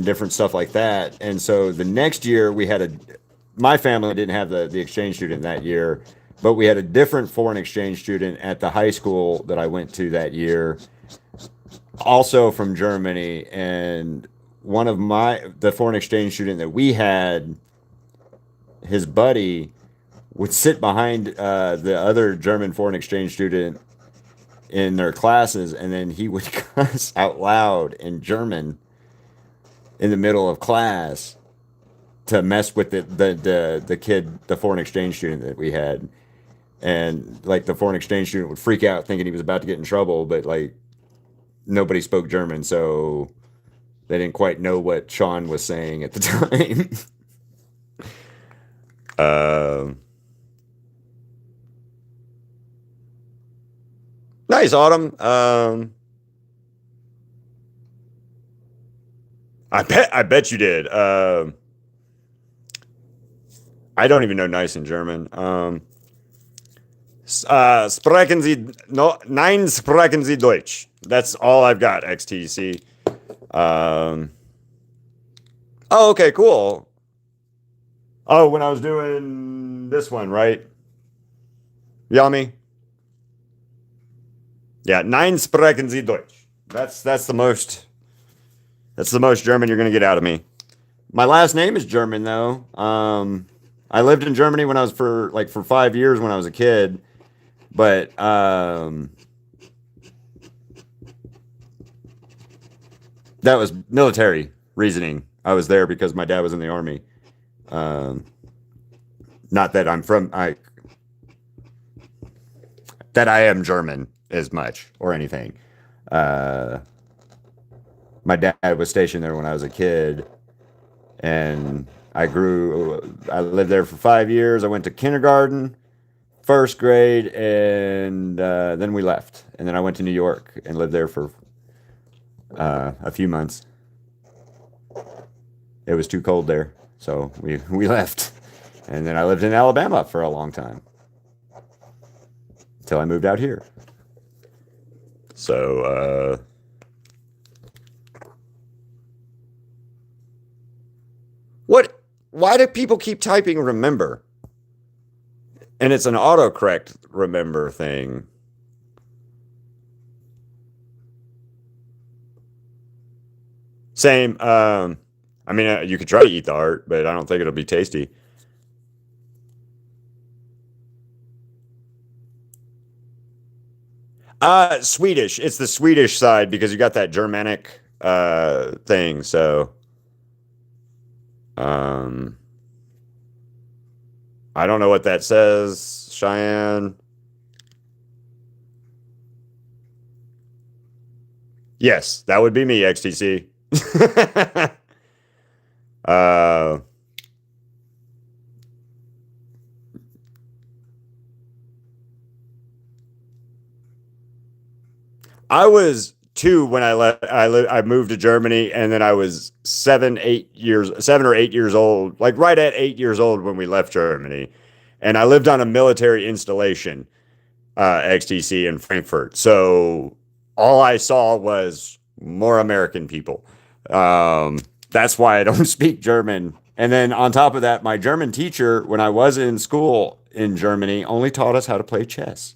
different stuff like that. And so the next year we had my family didn't have the exchange student that year, but we had a different foreign exchange student at the high school that I went to that year, also from Germany. And one of the foreign exchange student that we had, his buddy would sit behind the other German foreign exchange student in their classes, and then he would cuss out loud in German in the middle of class to mess with the kid, the foreign exchange student that we had. And like the foreign exchange student would freak out thinking he was about to get in trouble, but like nobody spoke German, so they didn't quite know what Sean was saying at the time. Nice, Autumn. I bet you did. I don't even know nice in German. Sprechen Sie no? Nein, sprechen Sie Deutsch. That's all I've got. XTC. Oh, okay, cool. Oh, when I was doing this one, right? Yami. Yeah, nein, sprechen Sie Deutsch. That's the most. That's the most German you're gonna get out of me. My last name is German though. I lived in Germany when I was for 5 years when I was a kid, but that was military reasoning. I was there because my dad was in the army. Not that I am German as much or anything. My dad was stationed there when I was a kid, and I lived there for 5 years. I went to kindergarten, first grade, and then we left. And then I went to New York and lived there for a few months. It was too cold there, so we left. And then I lived in Alabama for a long time until I moved out here. So, what? Why do people keep typing remember? And it's an autocorrect remember thing. Same. I mean, you could try to eat the art, but I don't think it'll be tasty. Swedish. It's the Swedish side because you got that Germanic thing. So, um, I don't know what that says, Cheyenne. Yes, that would be me, XTC. uh, I was 2 when I left. I moved to Germany, and then I was 7 or 8 years old, like right at 8 years old when we left Germany, and I lived on a military installation, XTC in Frankfurt. So all I saw was more American people. Um, that's why I don't speak German. And then on top of that, my German teacher, when I was in school in Germany, only taught us how to play chess.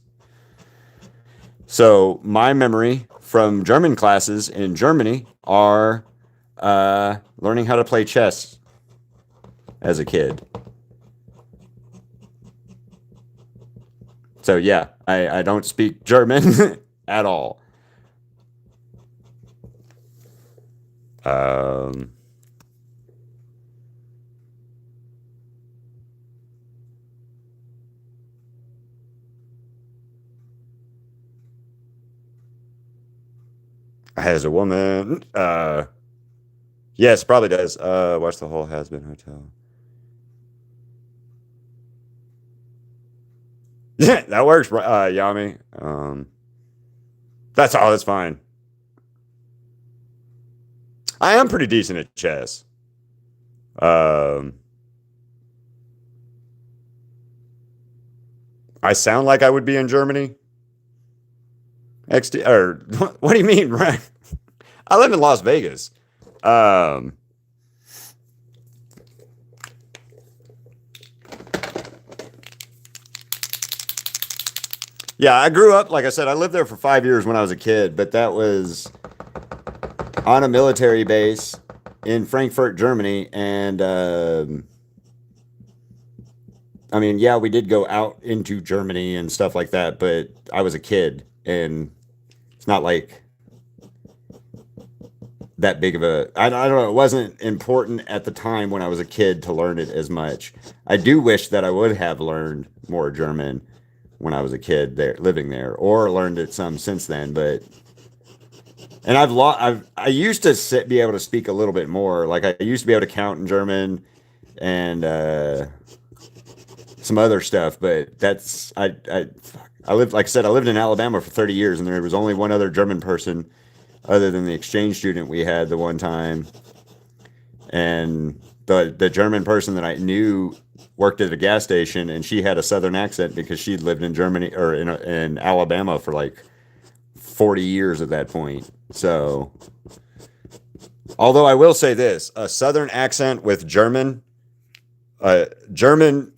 So my memory from German classes in Germany are learning how to play chess as a kid. So yeah, I don't speak German at all. Um, as a woman, yes, probably does. Watch the whole Has Been Hotel. Yeah, that works, Yami. That's all. That's fine. I am pretty decent at chess. Um, I sound like I would be in Germany. XT or what do you mean, right? I live in Las Vegas. Um, yeah, I grew up, like I said, I lived there for 5 years when I was a kid, but that was on a military base in Frankfurt, Germany. And I mean, yeah, we did go out into Germany and stuff like that, but I was a kid, and it's not like that big of a. I don't know. It wasn't important at the time when I was a kid to learn it as much. I do wish that I would have learned more German when I was a kid there, living there, or learned it some since then. But and I used to be able to speak a little bit more. Like I used to be able to count in German and some other stuff. But that's I lived, like I said, I lived in Alabama for 30 years, and there was only one other German person other than the exchange student we had the one time. And the German person that I knew worked at a gas station, and she had a southern accent because she'd lived in Germany or in Alabama for like 40 years at that point. So, although I will say this, a southern accent with uh, German,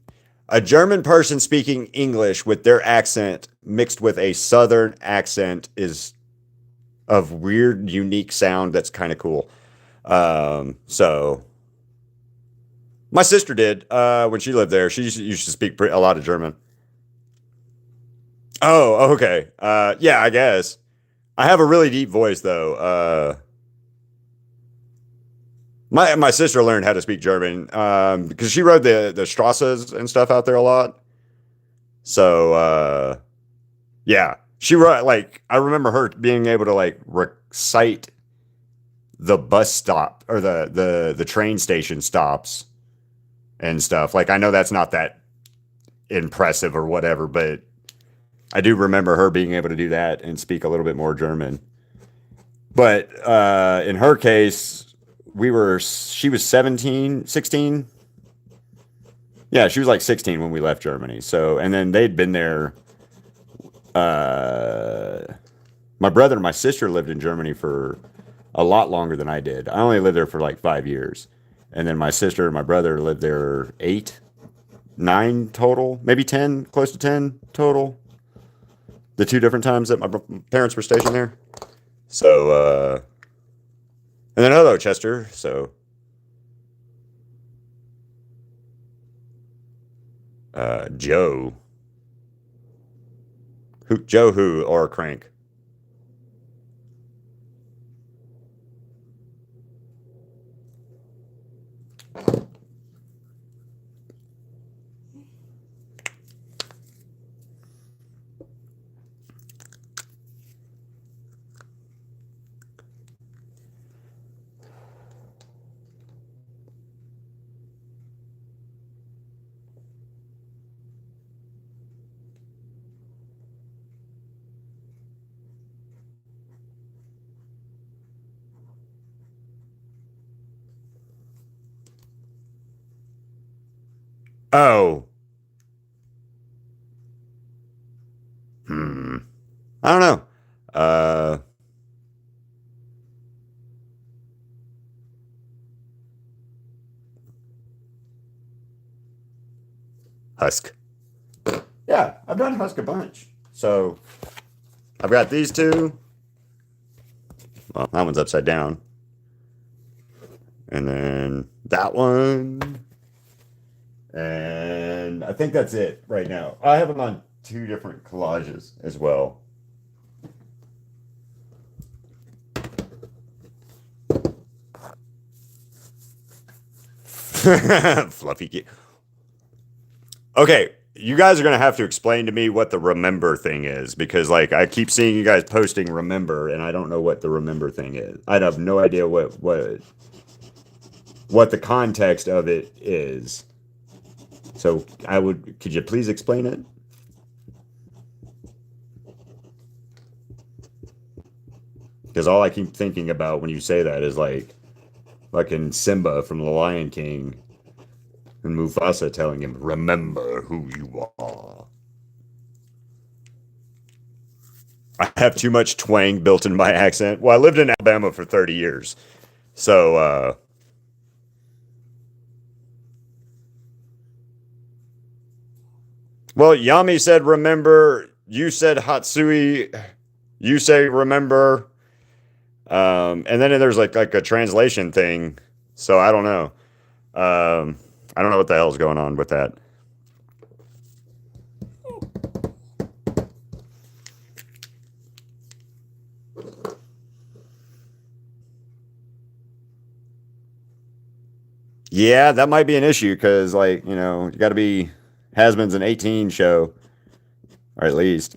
a German person speaking English with their accent mixed with a southern accent is of weird, unique sound that's kind of cool. So my sister did when she lived there. She used to speak a lot of German. Oh, okay. Yeah, I guess. I have a really deep voice though. My sister learned how to speak German because she rode the Strasses and stuff out there a lot. So yeah, she wrote like I remember her being able to like recite the bus stop or the train station stops and stuff. Like I know that's not that impressive or whatever, but I do remember her being able to do that and speak a little bit more German. But in her case, she was 17, 16. Yeah, she was like 16 when we left Germany. So, and then they'd been there. Uh, my brother and my sister lived in Germany for a lot longer than I did. I only lived there for like 5 years. And then my sister and my brother lived there 8, 9 total, maybe 10, close to 10 total. The 2 different times that my parents were stationed there. So, and then hello, Chester. So, Joe. Joe who, or Crank? Oh. I don't know. Uh, Husk. Yeah, I've done Husk a bunch. So I've got these two. Well, that one's upside down. And then that one. And I think that's it right now. I have them on two different collages as well. Fluffy kid. Okay, you guys are gonna have to explain to me what the remember thing is because, like, I keep seeing you guys posting remember, and I don't know what the remember thing is. I have no idea what the context of it is. So could you please explain it? Because all I keep thinking about when you say that is like fucking Simba from The Lion King and Mufasa telling him, "Remember who you are." I have too much twang built in my accent. Well, I lived in Alabama for 30 years. So, well, Yami said remember. You said Hatsui. You say remember. And then there's like a translation thing. So I don't know. I don't know what the hell's going on with that. Yeah, that might be an issue because, like, you got to be has-been's an 18 show, or at least.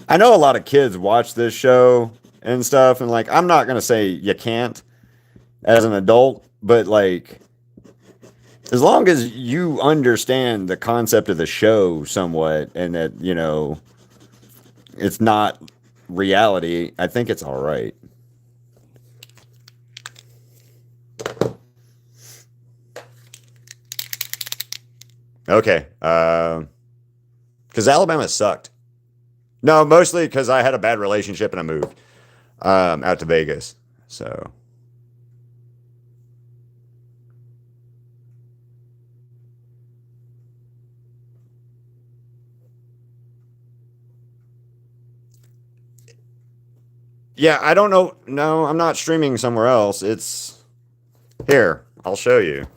I know a lot of kids watch this show and stuff, and like, I'm not gonna say you can't as an adult, but like, as long as you understand the concept of the show somewhat, and that it's not reality, I think it's all right. Okay, because Alabama sucked. No, mostly because I had a bad relationship and I moved out to Vegas. So yeah, I don't know. No, I'm not streaming somewhere else. It's here. I'll show you.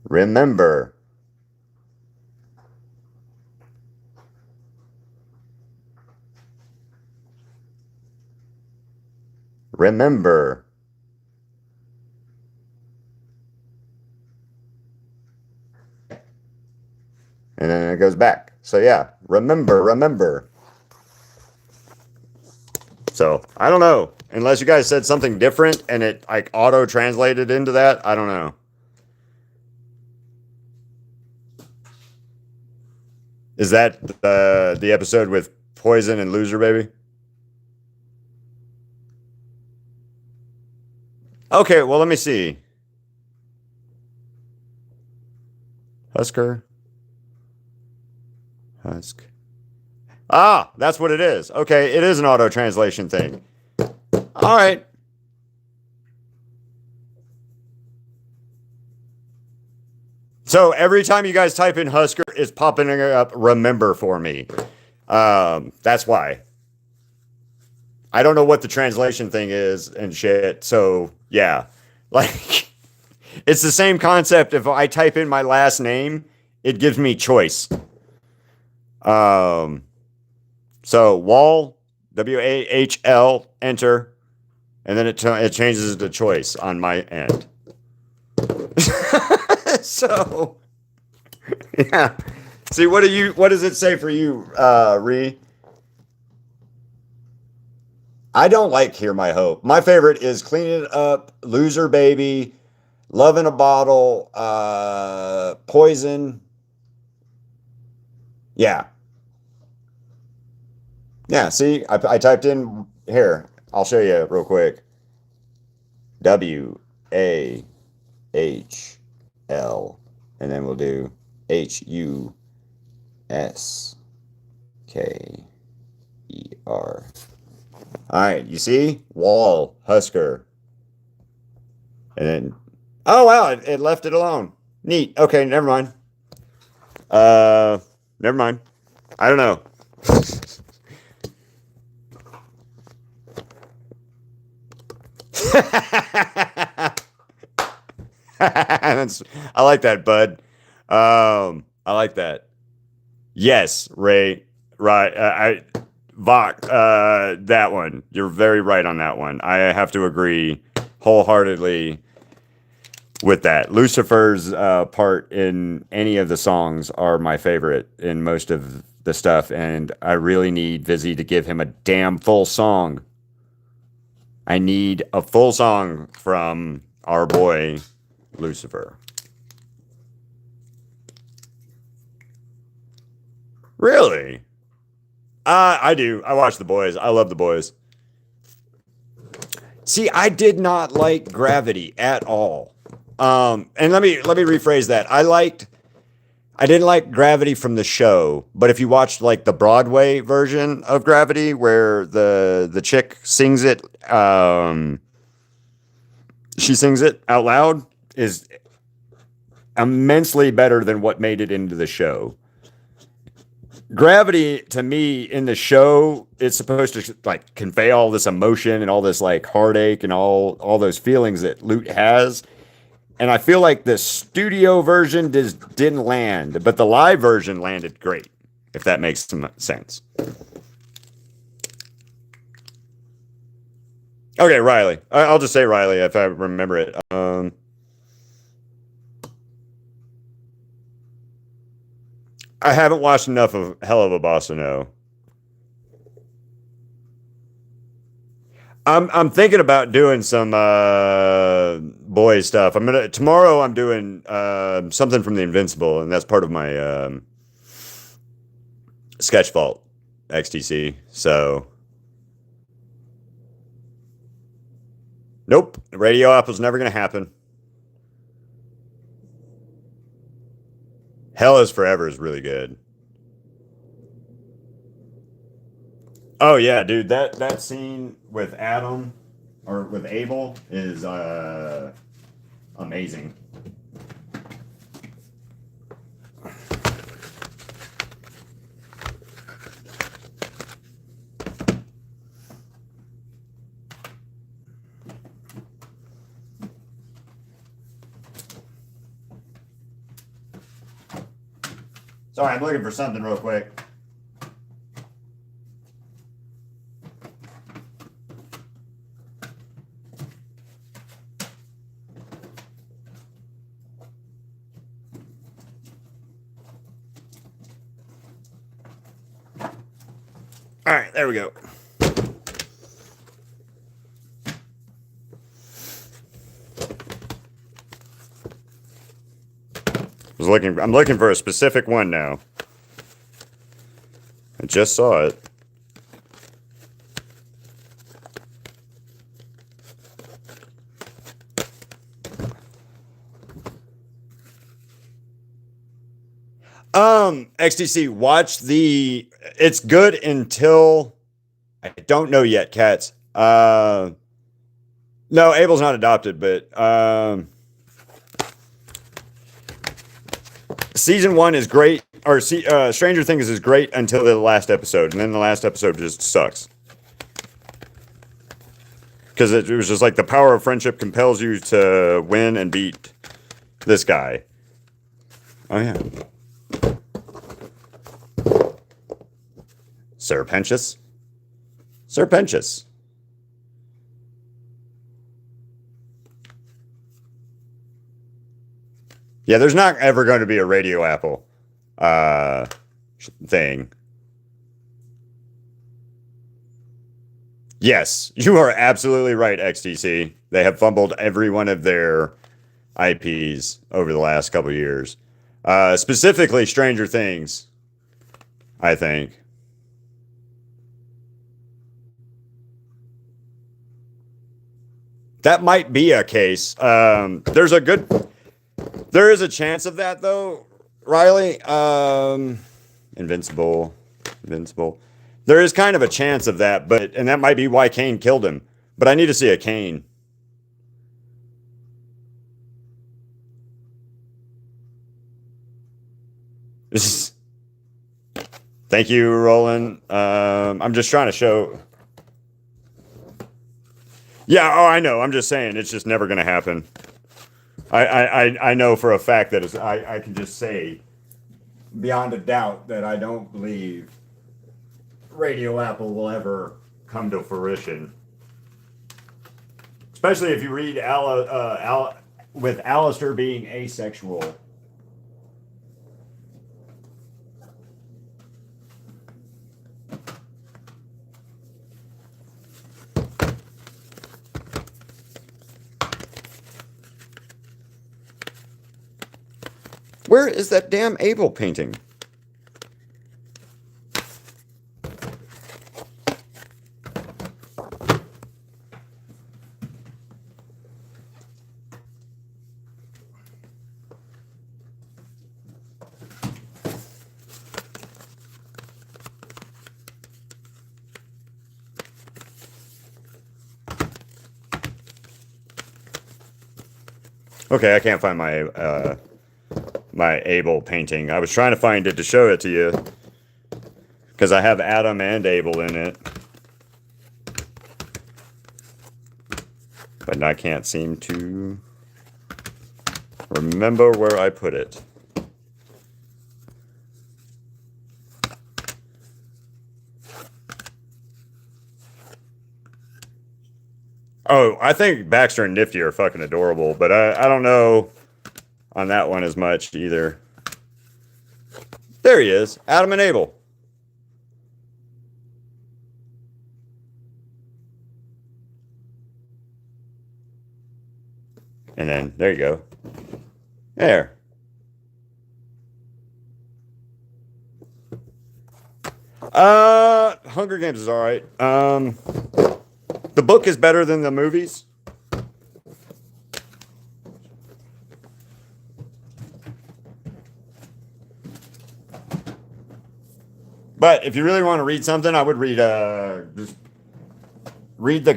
Remember. Remember. And then it goes back. So yeah, remember. So I don't know. Unless you guys said something different and it like auto translated into that, I don't know. Is that the episode with Poison and Loser Baby? Okay, well let me see. Husker. Husk. Ah, that's what it is. Okay, it is an auto translation thing. All right. So every time you guys type in Husker, it's popping up remember for me. That's why. I don't know what the translation thing is and shit. So yeah, like it's the same concept. If I type in my last name, it gives me choice. So Wahl, Wahl, enter, and then it changes to choice on my end. So yeah. See, what does it say for you, Ree? I don't like Hear My Hope. My favorite is Clean It Up, Loser Baby, Love in a Bottle, Poison. Yeah. Yeah, see, I typed in here. I'll show you real quick. WAHL, and then we'll do HUSKER. All right, you see? Wahl, Husker. And then, oh wow, it left it alone. Neat. Okay, never mind. Never mind. I don't know. I like that, bud. I like that. Yes, Ray. Right. Vok, that one. You're very right on that one. I have to agree wholeheartedly with that. Lucifer's part in any of the songs are my favorite in most of the stuff, and I really need Vizzy to give him a damn full song. I need a full song from our boy Lucifer. Really? I do. I watch The Boys. I love The Boys. See, I did not like Gravity at all. And let me rephrase that. I didn't like Gravity from the show, but if you watched like the Broadway version of Gravity, where the chick sings it, she sings it out loud, is immensely better than what made it into the show. Gravity, to me, in the show, it's supposed to like convey all this emotion and all this like heartache and all those feelings that Lute has. And I feel like the studio version didn't land, but the live version landed great, if that makes some sense. Okay, Riley. I'll just say Riley if I remember it. I haven't watched enough of Hell of a Bossa No. I'm thinking about doing some boy stuff. Tomorrow I'm doing something from the Invincible, and that's part of my Sketch Vault XTC. So nope, Radio Apple's never gonna happen. Hell is Forever is really good. Oh yeah, dude, that scene with Adam or with Abel is amazing. Sorry, I'm looking for something real quick. All right, there we go. I'm looking for a specific one now. I just saw it. XTC, it's good until I don't know yet, cats. No, Abel's not adopted, but season 1 is great, or Stranger Things is great until the last episode, and then the last episode just sucks. Because it was just like the power of friendship compels you to win and beat this guy. Oh yeah. Serpentious. Yeah, there's not ever going to be a Radio Apple thing. Yes, you are absolutely right, XTC. They have fumbled every one of their IPs over the last couple of years. Specifically Stranger Things, I think. That might be a case. There is a chance of that though, Riley. Invincible, invincible. There is kind of a chance of that, and that might be why Kane killed him. But I need to see a Kane. Thank you, Roland. I'm just trying to show. Yeah, oh, I know. I'm just saying it's just never going to happen. I know for a fact that I can just say beyond a doubt that I don't believe Radio Apple will ever come to fruition. Especially if you read with Alistair being asexual. Where is that damn Abel painting? Okay, I can't find my Abel painting. I was trying to find it to show it to you because I have Adam and Abel in it, but I can't seem to remember where I put it. Oh, I think Baxter and Nifty are fucking adorable, but I don't know on that one as much either. There he is, Adam and Abel. And then, there you go. There. Hunger Games is alright. The book is better than the movies. But if you really want to read something, I would read just read the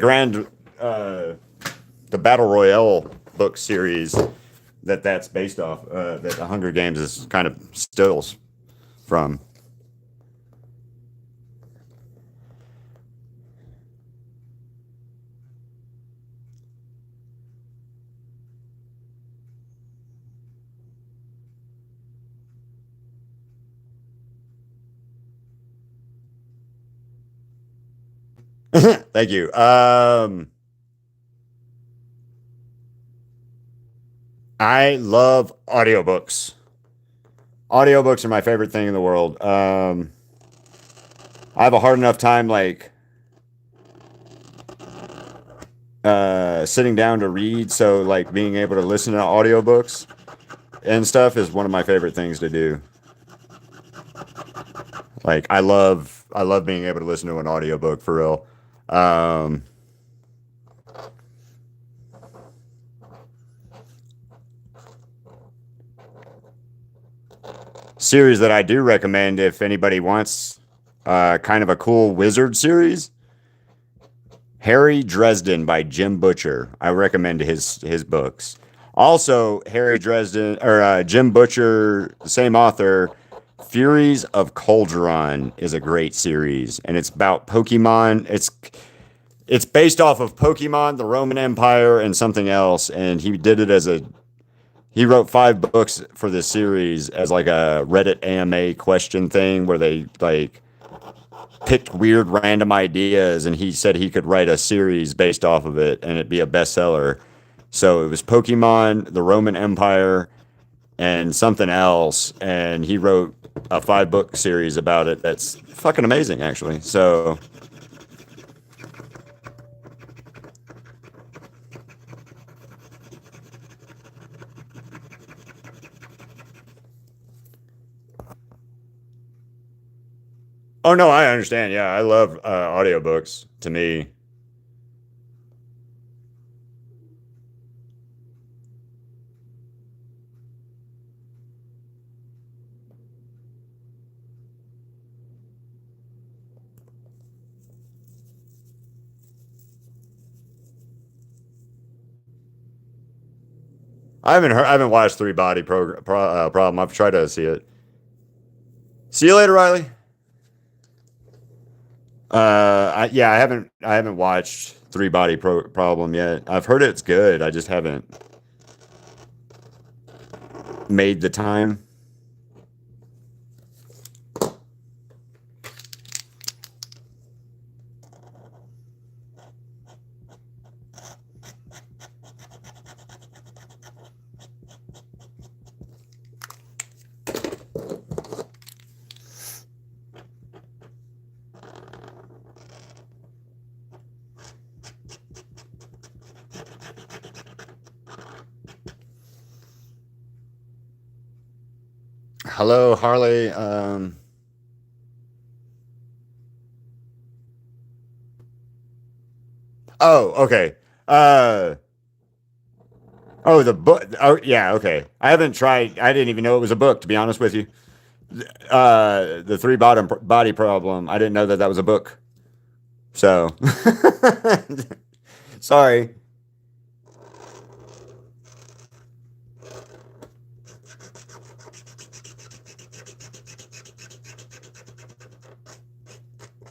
Battle Royale book series that's based off that the Hunger Games is kind of stills from. Thank you. I love audiobooks. Audiobooks are my favorite thing in the world. I have a hard enough time sitting down to read, so like being able to listen to audiobooks and stuff is one of my favorite things to do. Like I love being able to listen to an audiobook for real. Series that I do recommend if anybody wants kind of a cool wizard series. Harry Dresden by Jim Butcher. I recommend his books. Also, Harry Dresden or Jim Butcher, the same author. Furies of Calderon is a great series, and it's about Pokemon. It's based off of Pokemon, the Roman Empire, and something else. And he did it he wrote 5 books for this series as like a Reddit AMA question thing where they like picked weird random ideas, and he said he could write a series based off of it and it'd be a bestseller. So it was Pokemon, the Roman Empire, and something else, and he wrote a 5-book series about it that's fucking amazing actually. So oh no, I understand. Yeah, I love audiobooks. To me, I haven't watched Problem. I've tried to see it. See you later, Riley. I haven't watched Problem yet. I've heard it's good. I just haven't made the time. Hello, Harley. Oh, okay. Uh, oh, the book. Oh, yeah, okay. I haven't tried. I didn't even know it was a book, to be honest with you. The body problem. I didn't know that that was a book. So, sorry.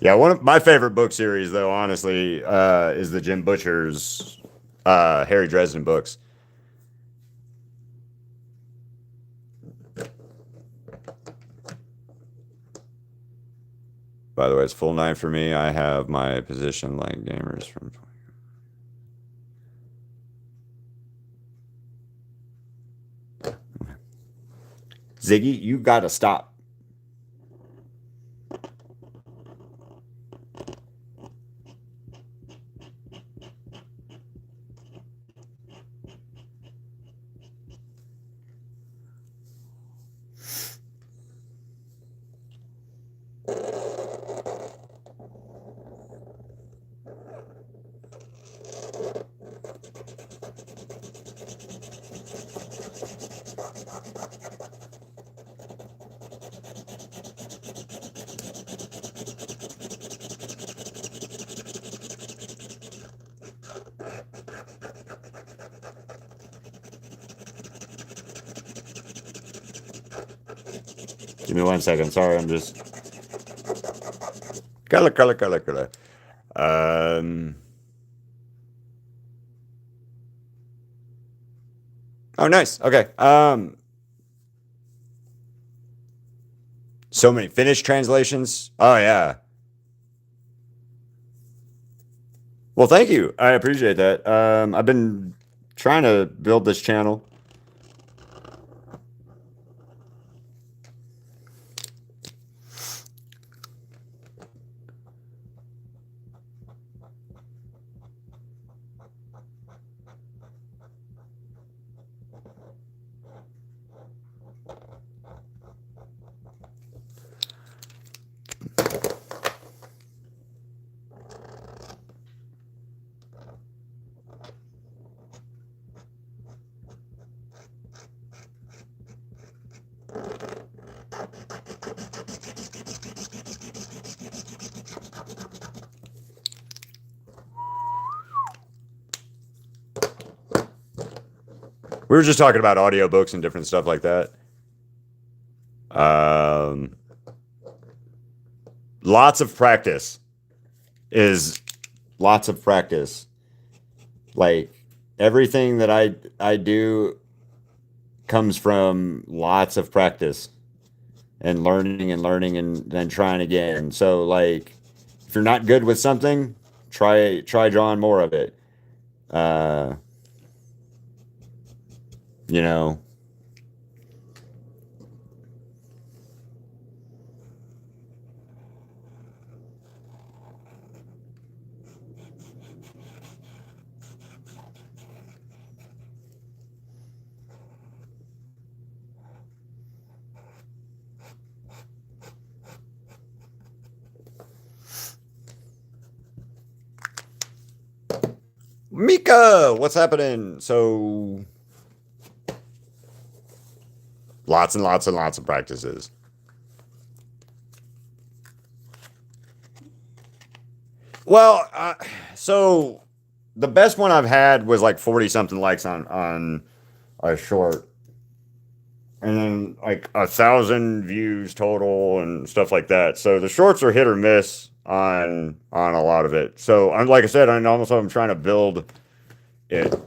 Yeah, one of my favorite book series, though, honestly, is the Jim Butcher's Harry Dresden books. By the way, it's full night for me. I have my position like gamers from. Ziggy, you gotta stop. Give me 1 second. Sorry, I'm just. Color. Um. Oh, nice. Okay. So many Finnish translations. Oh yeah. Well, thank you. I appreciate that. I've been trying to build this channel. We were just talking about audiobooks and different stuff like that. Um, lots of practice is lots of practice. Like everything that I do comes from lots of practice and learning and then trying again. So like if you're not good with something, try drawing more of it. Uh, you know, Mika, what's happening? So lots and lots and lots of practices. Well, so the best one I've had was like 40 something likes on a short, and then like 1,000 views total and stuff like that. So the shorts are hit or miss on a lot of it. So I'm like I said, I'm trying to build it.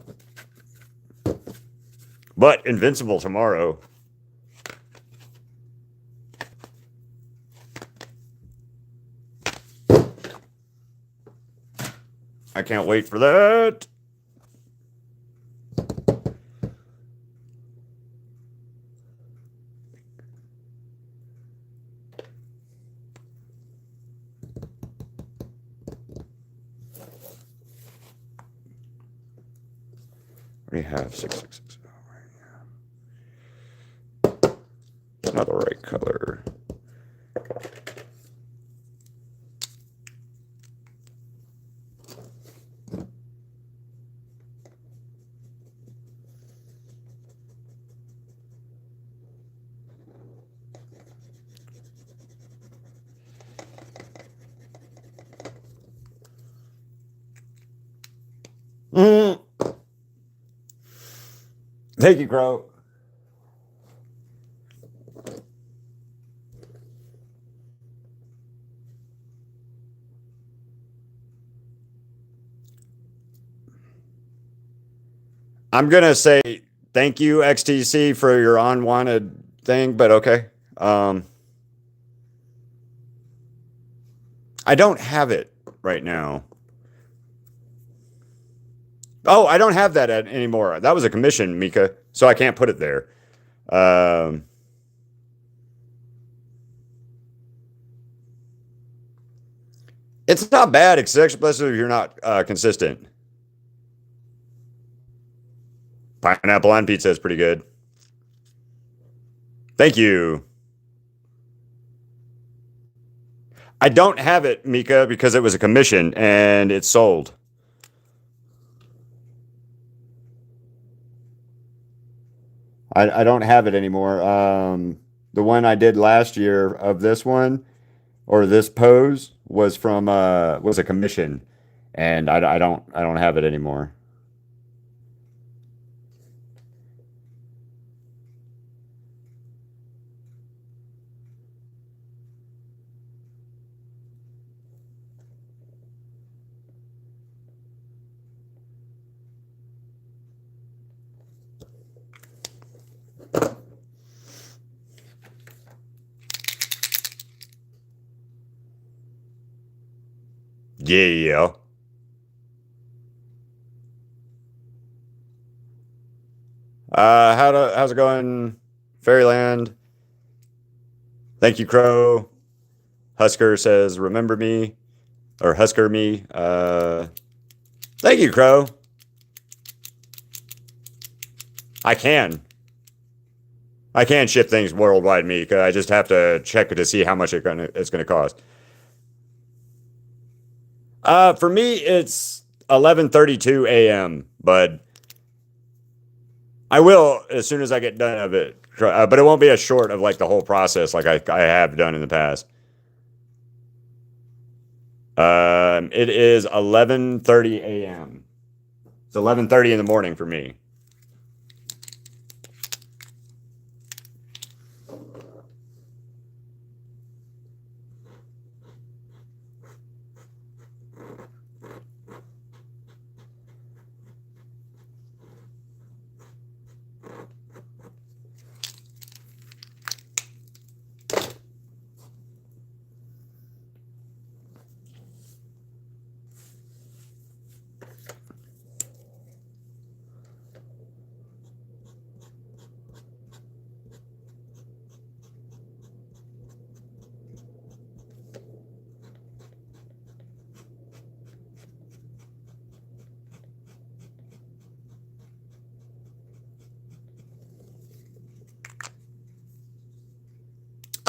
But Invincible tomorrow. I can't wait for that. We have 666. Not the right color. Mm. Thank you, Crow. I'm gonna say thank you, XTC, for your unwanted thing, but okay. Um, I don't have it right now. Oh, I don't have that anymore. That was a commission, Mika, so I can't put it there. Um, it's not bad, especially if you're not consistent. Pineapple on pizza is pretty good. Thank you. I don't have it, Mika, because it was a commission and it's sold. I don't have it anymore. The one I did last year of this one or this pose was a commission, and I don't have it anymore. Yeah. How's it going, Fairyland? Thank you, Crow. Husker says, "Remember me," or Husker me. Thank you, Crow. I can. I can ship things worldwide, Mika. I just have to check it to see how much it's gonna cost. For me, it's 11:32 a.m. But I will as soon as I get done of it. But it won't be a short of like the whole process like I have done in the past. It is 11:30 a.m. It's 11:30 in the morning for me.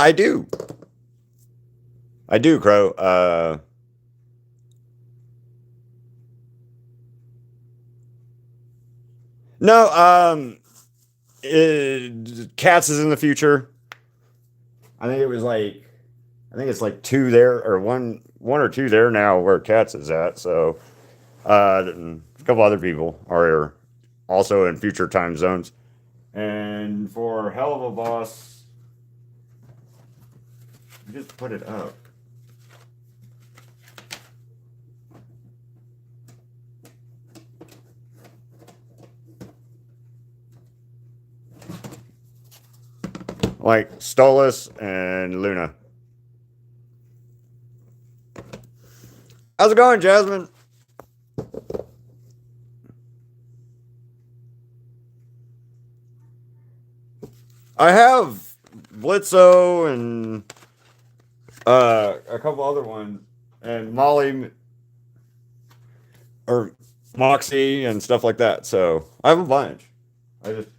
I do. I do, Crow. No, Cats is in the future. I think it was like, I think it's like two there or one or two there now where Cats is at. So, and a couple other people are also in future time zones. And for Hell of a Boss, just put it up. Like Stolas and Luna. How's it going, Jasmine? I have Blitzo and a couple other ones, and Molly or Moxie and stuff like that. So I have a bunch. I just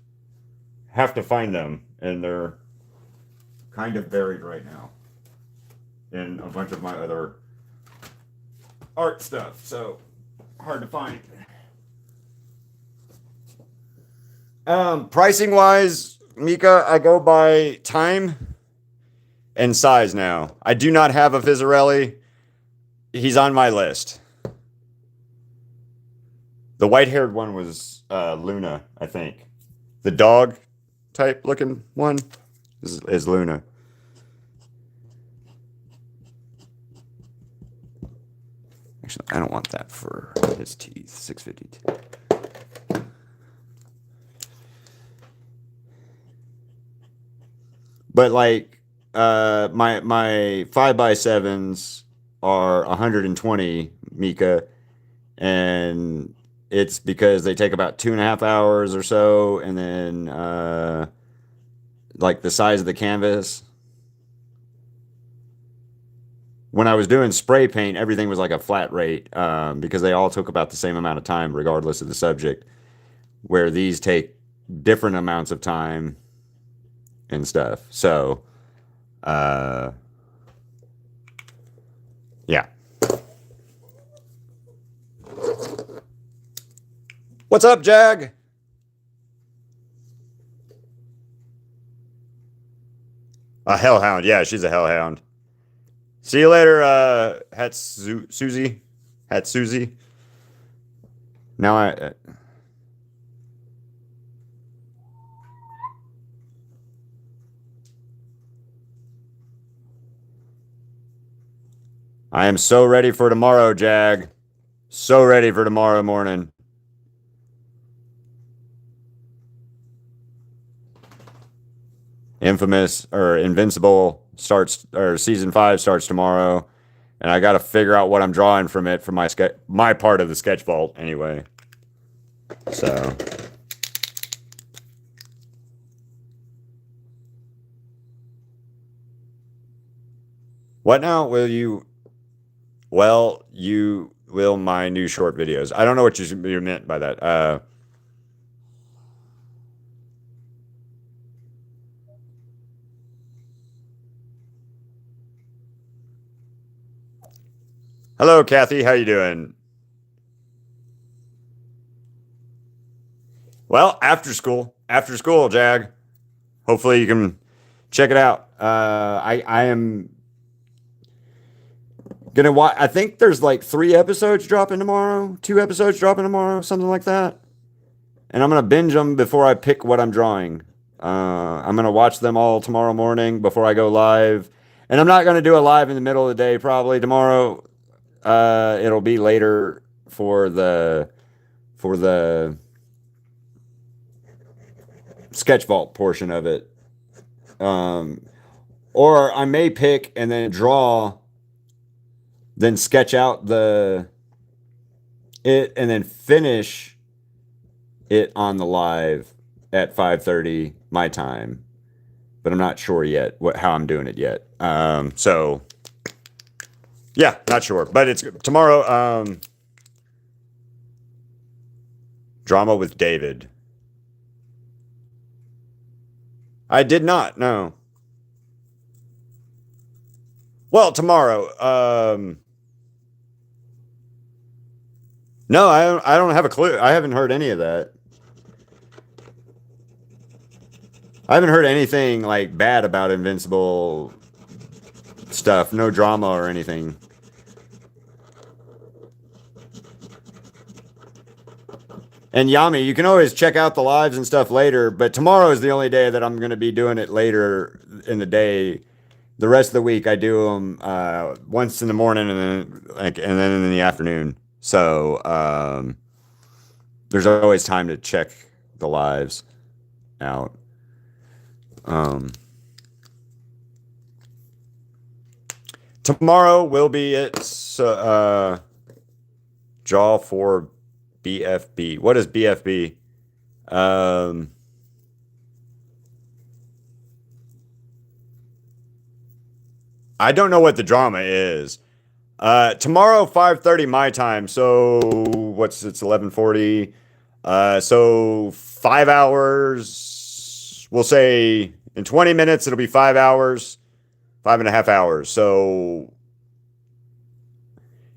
have to find them, and they're kind of buried right now in a bunch of my other art stuff. So hard to find. Pricing wise, Mika, I go by time and size now. I do not have a Fizzarelli. He's on my list. The white-haired one was Luna, I think. The dog type looking one is Luna. Actually, I don't want that for his teeth. 652. But like my 5x7s are 120 Mika, and it's because they take about 2.5 hours or so, and then like the size of the canvas. When I was doing spray paint, everything was like a flat rate because they all took about the same amount of time, regardless of the subject. Where these take different amounts of time and stuff. So, yeah. What's up, Jag? A hellhound. Yeah, she's a hellhound. See you later, Susie. Susie. Now I am so ready for tomorrow, Jag. So ready for tomorrow morning. Infamous or Invincible starts, or season 5 starts tomorrow, and I got to figure out what I'm drawing from it for my part of the sketch vault anyway. So what now? Well, you will my new short videos. I don't know what you meant by that. Hello, Kathy. How you doing? Well, after school, Jag. Hopefully you can check it out. I am gonna watch. I think there's like 3 episodes dropping tomorrow, 2 episodes dropping tomorrow, something like that. And I'm gonna binge them before I pick what I'm drawing. I'm gonna watch them all tomorrow morning before I go live. And I'm not gonna do a live in the middle of the day. Probably tomorrow. It'll be later for the sketch vault portion of it. Or I may pick and then draw, then sketch out it and then finish it on the live at 5:30 my time. But I'm not sure yet how I'm doing it yet. So yeah, not sure. But it's tomorrow. Drama with David. I did not, no. Well, tomorrow. No, I don't have a clue. I haven't heard any of that. I haven't heard anything like bad about Invincible stuff. No drama or anything. And Yami, you can always check out the lives and stuff later, but tomorrow is the only day that I'm going to be doing it later in the day. The rest of the week, I do them once in the morning and then in the afternoon. So there's always time to check the lives out. Tomorrow will be its jaw for BFB. What is BFB? I don't know what the drama is. Tomorrow, 5:30 my time. So it's 11:40. So 5 hours. We'll say in 20 minutes it'll be 5 hours, 5.5 hours. So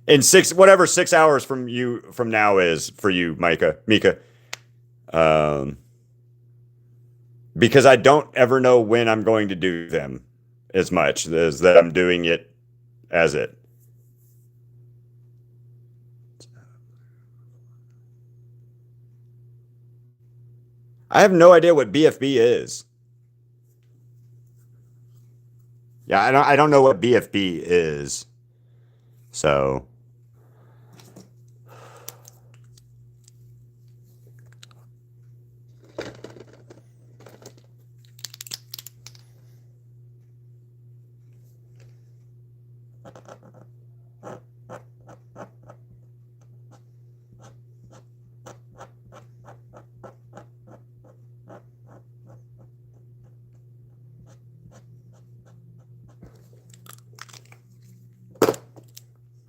in whatever 6 hours from now is for you, Mika. Because I don't ever know when I'm going to do them as much as that I'm doing it as it. I have no idea what BFB is. Yeah, I don't know what BFB is. So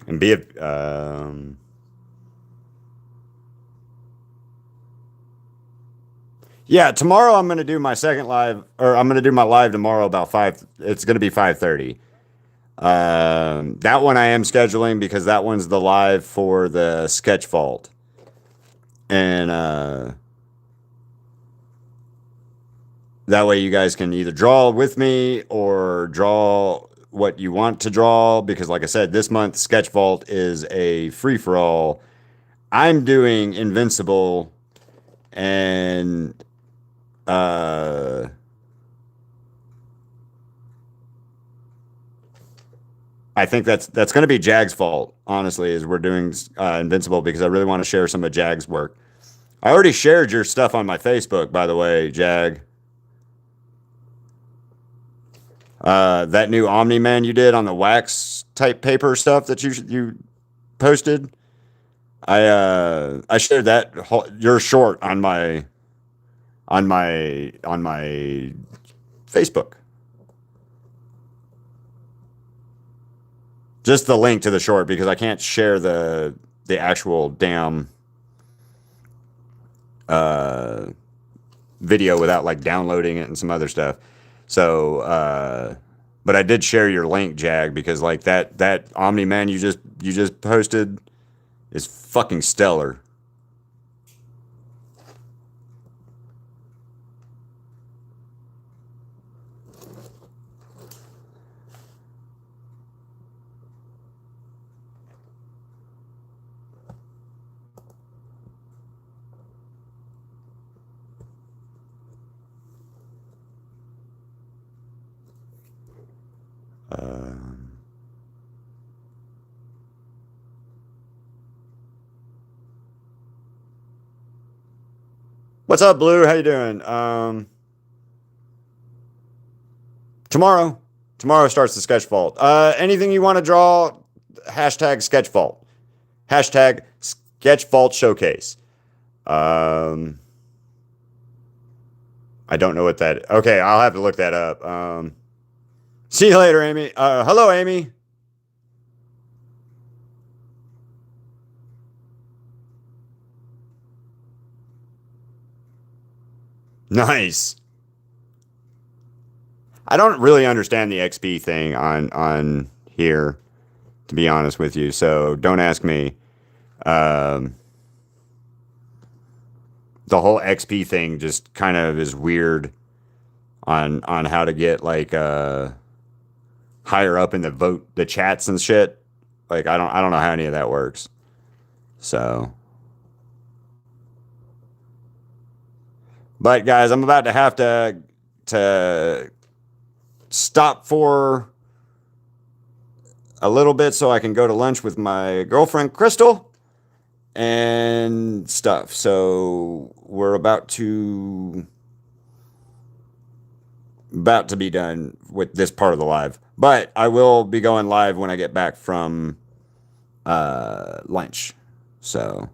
and yeah, tomorrow I'm gonna do my second live, or I'm gonna do my live tomorrow about 5. It's gonna be 5:30. That one I am scheduling because that one's the live for the sketch vault, and that way you guys can either draw with me or draw what you want to draw. Because, like I said, this month sketch vault is a free for all. I'm doing Invincible, and I think that's going to be Jag's fault, honestly, is we're doing Invincible because I really want to share some of Jag's work. I already shared your stuff on my Facebook, by the way, Jag. That new Omni Man you did on the wax type paper stuff that you posted. I shared that your short on my Facebook. Just the link to the short because I can't share the actual damn video without like downloading it and some other stuff. So but I did share your link, Jag, because like that Omni Man you just posted is fucking stellar. What's up, Blue? How you doing? Tomorrow starts the sketch vault. Anything you want to draw? Hashtag sketch vault. Hashtag sketch vault showcase. I don't know what that. Okay, I'll have to look that up. See you later, Amy. Hello, Amy. Nice. I don't really understand the XP thing on here, to be honest with you. So don't ask me. The whole XP thing just kind of is weird on how to get like higher up in the chats and shit. Like I don't know how any of that works. So But guys, I'm about to have to stop for a little bit so I can go to lunch with my girlfriend Crystal and stuff. So we're about to be done with this part of the live. But I will be going live when I get back from lunch. So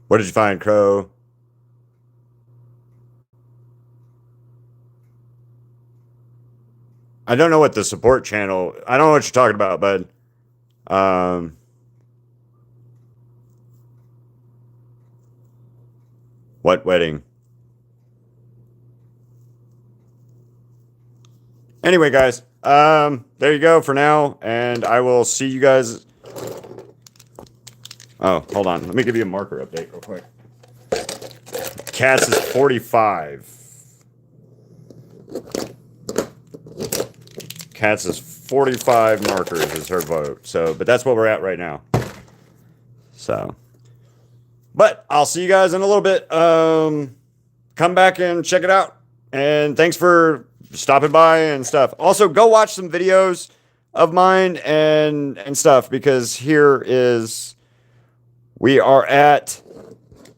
what did you find, Crow? I don't know what the support channel. I don't know what you're talking about, bud. What wedding? Anyway, guys, there you go for now, and I will see you guys. Oh, hold on. Let me give you a marker update real quick. Cats is 45. Cats is 45 markers is her vote. So, but that's what we're at right now. So, but I'll see you guys in a little bit. Come back and check it out. And thanks for stopping by and stuff. Also, go watch some videos of mine and stuff, because we are at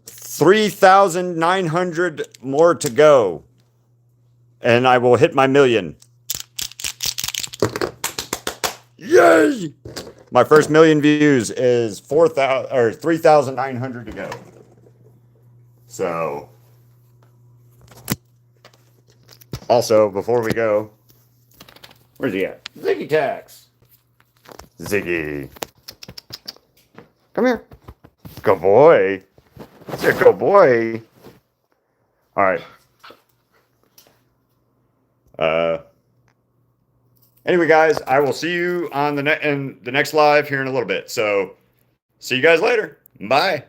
3,900 more to go, and I will hit my million. Yay! My first million views is 3,900 to go. So, also, before we go, where's he at? Ziggy Tax. Ziggy. Come here. Good boy. That's a good boy. All right. Anyway, guys, I will see you on the next live here in a little bit. So, see you guys later. Bye.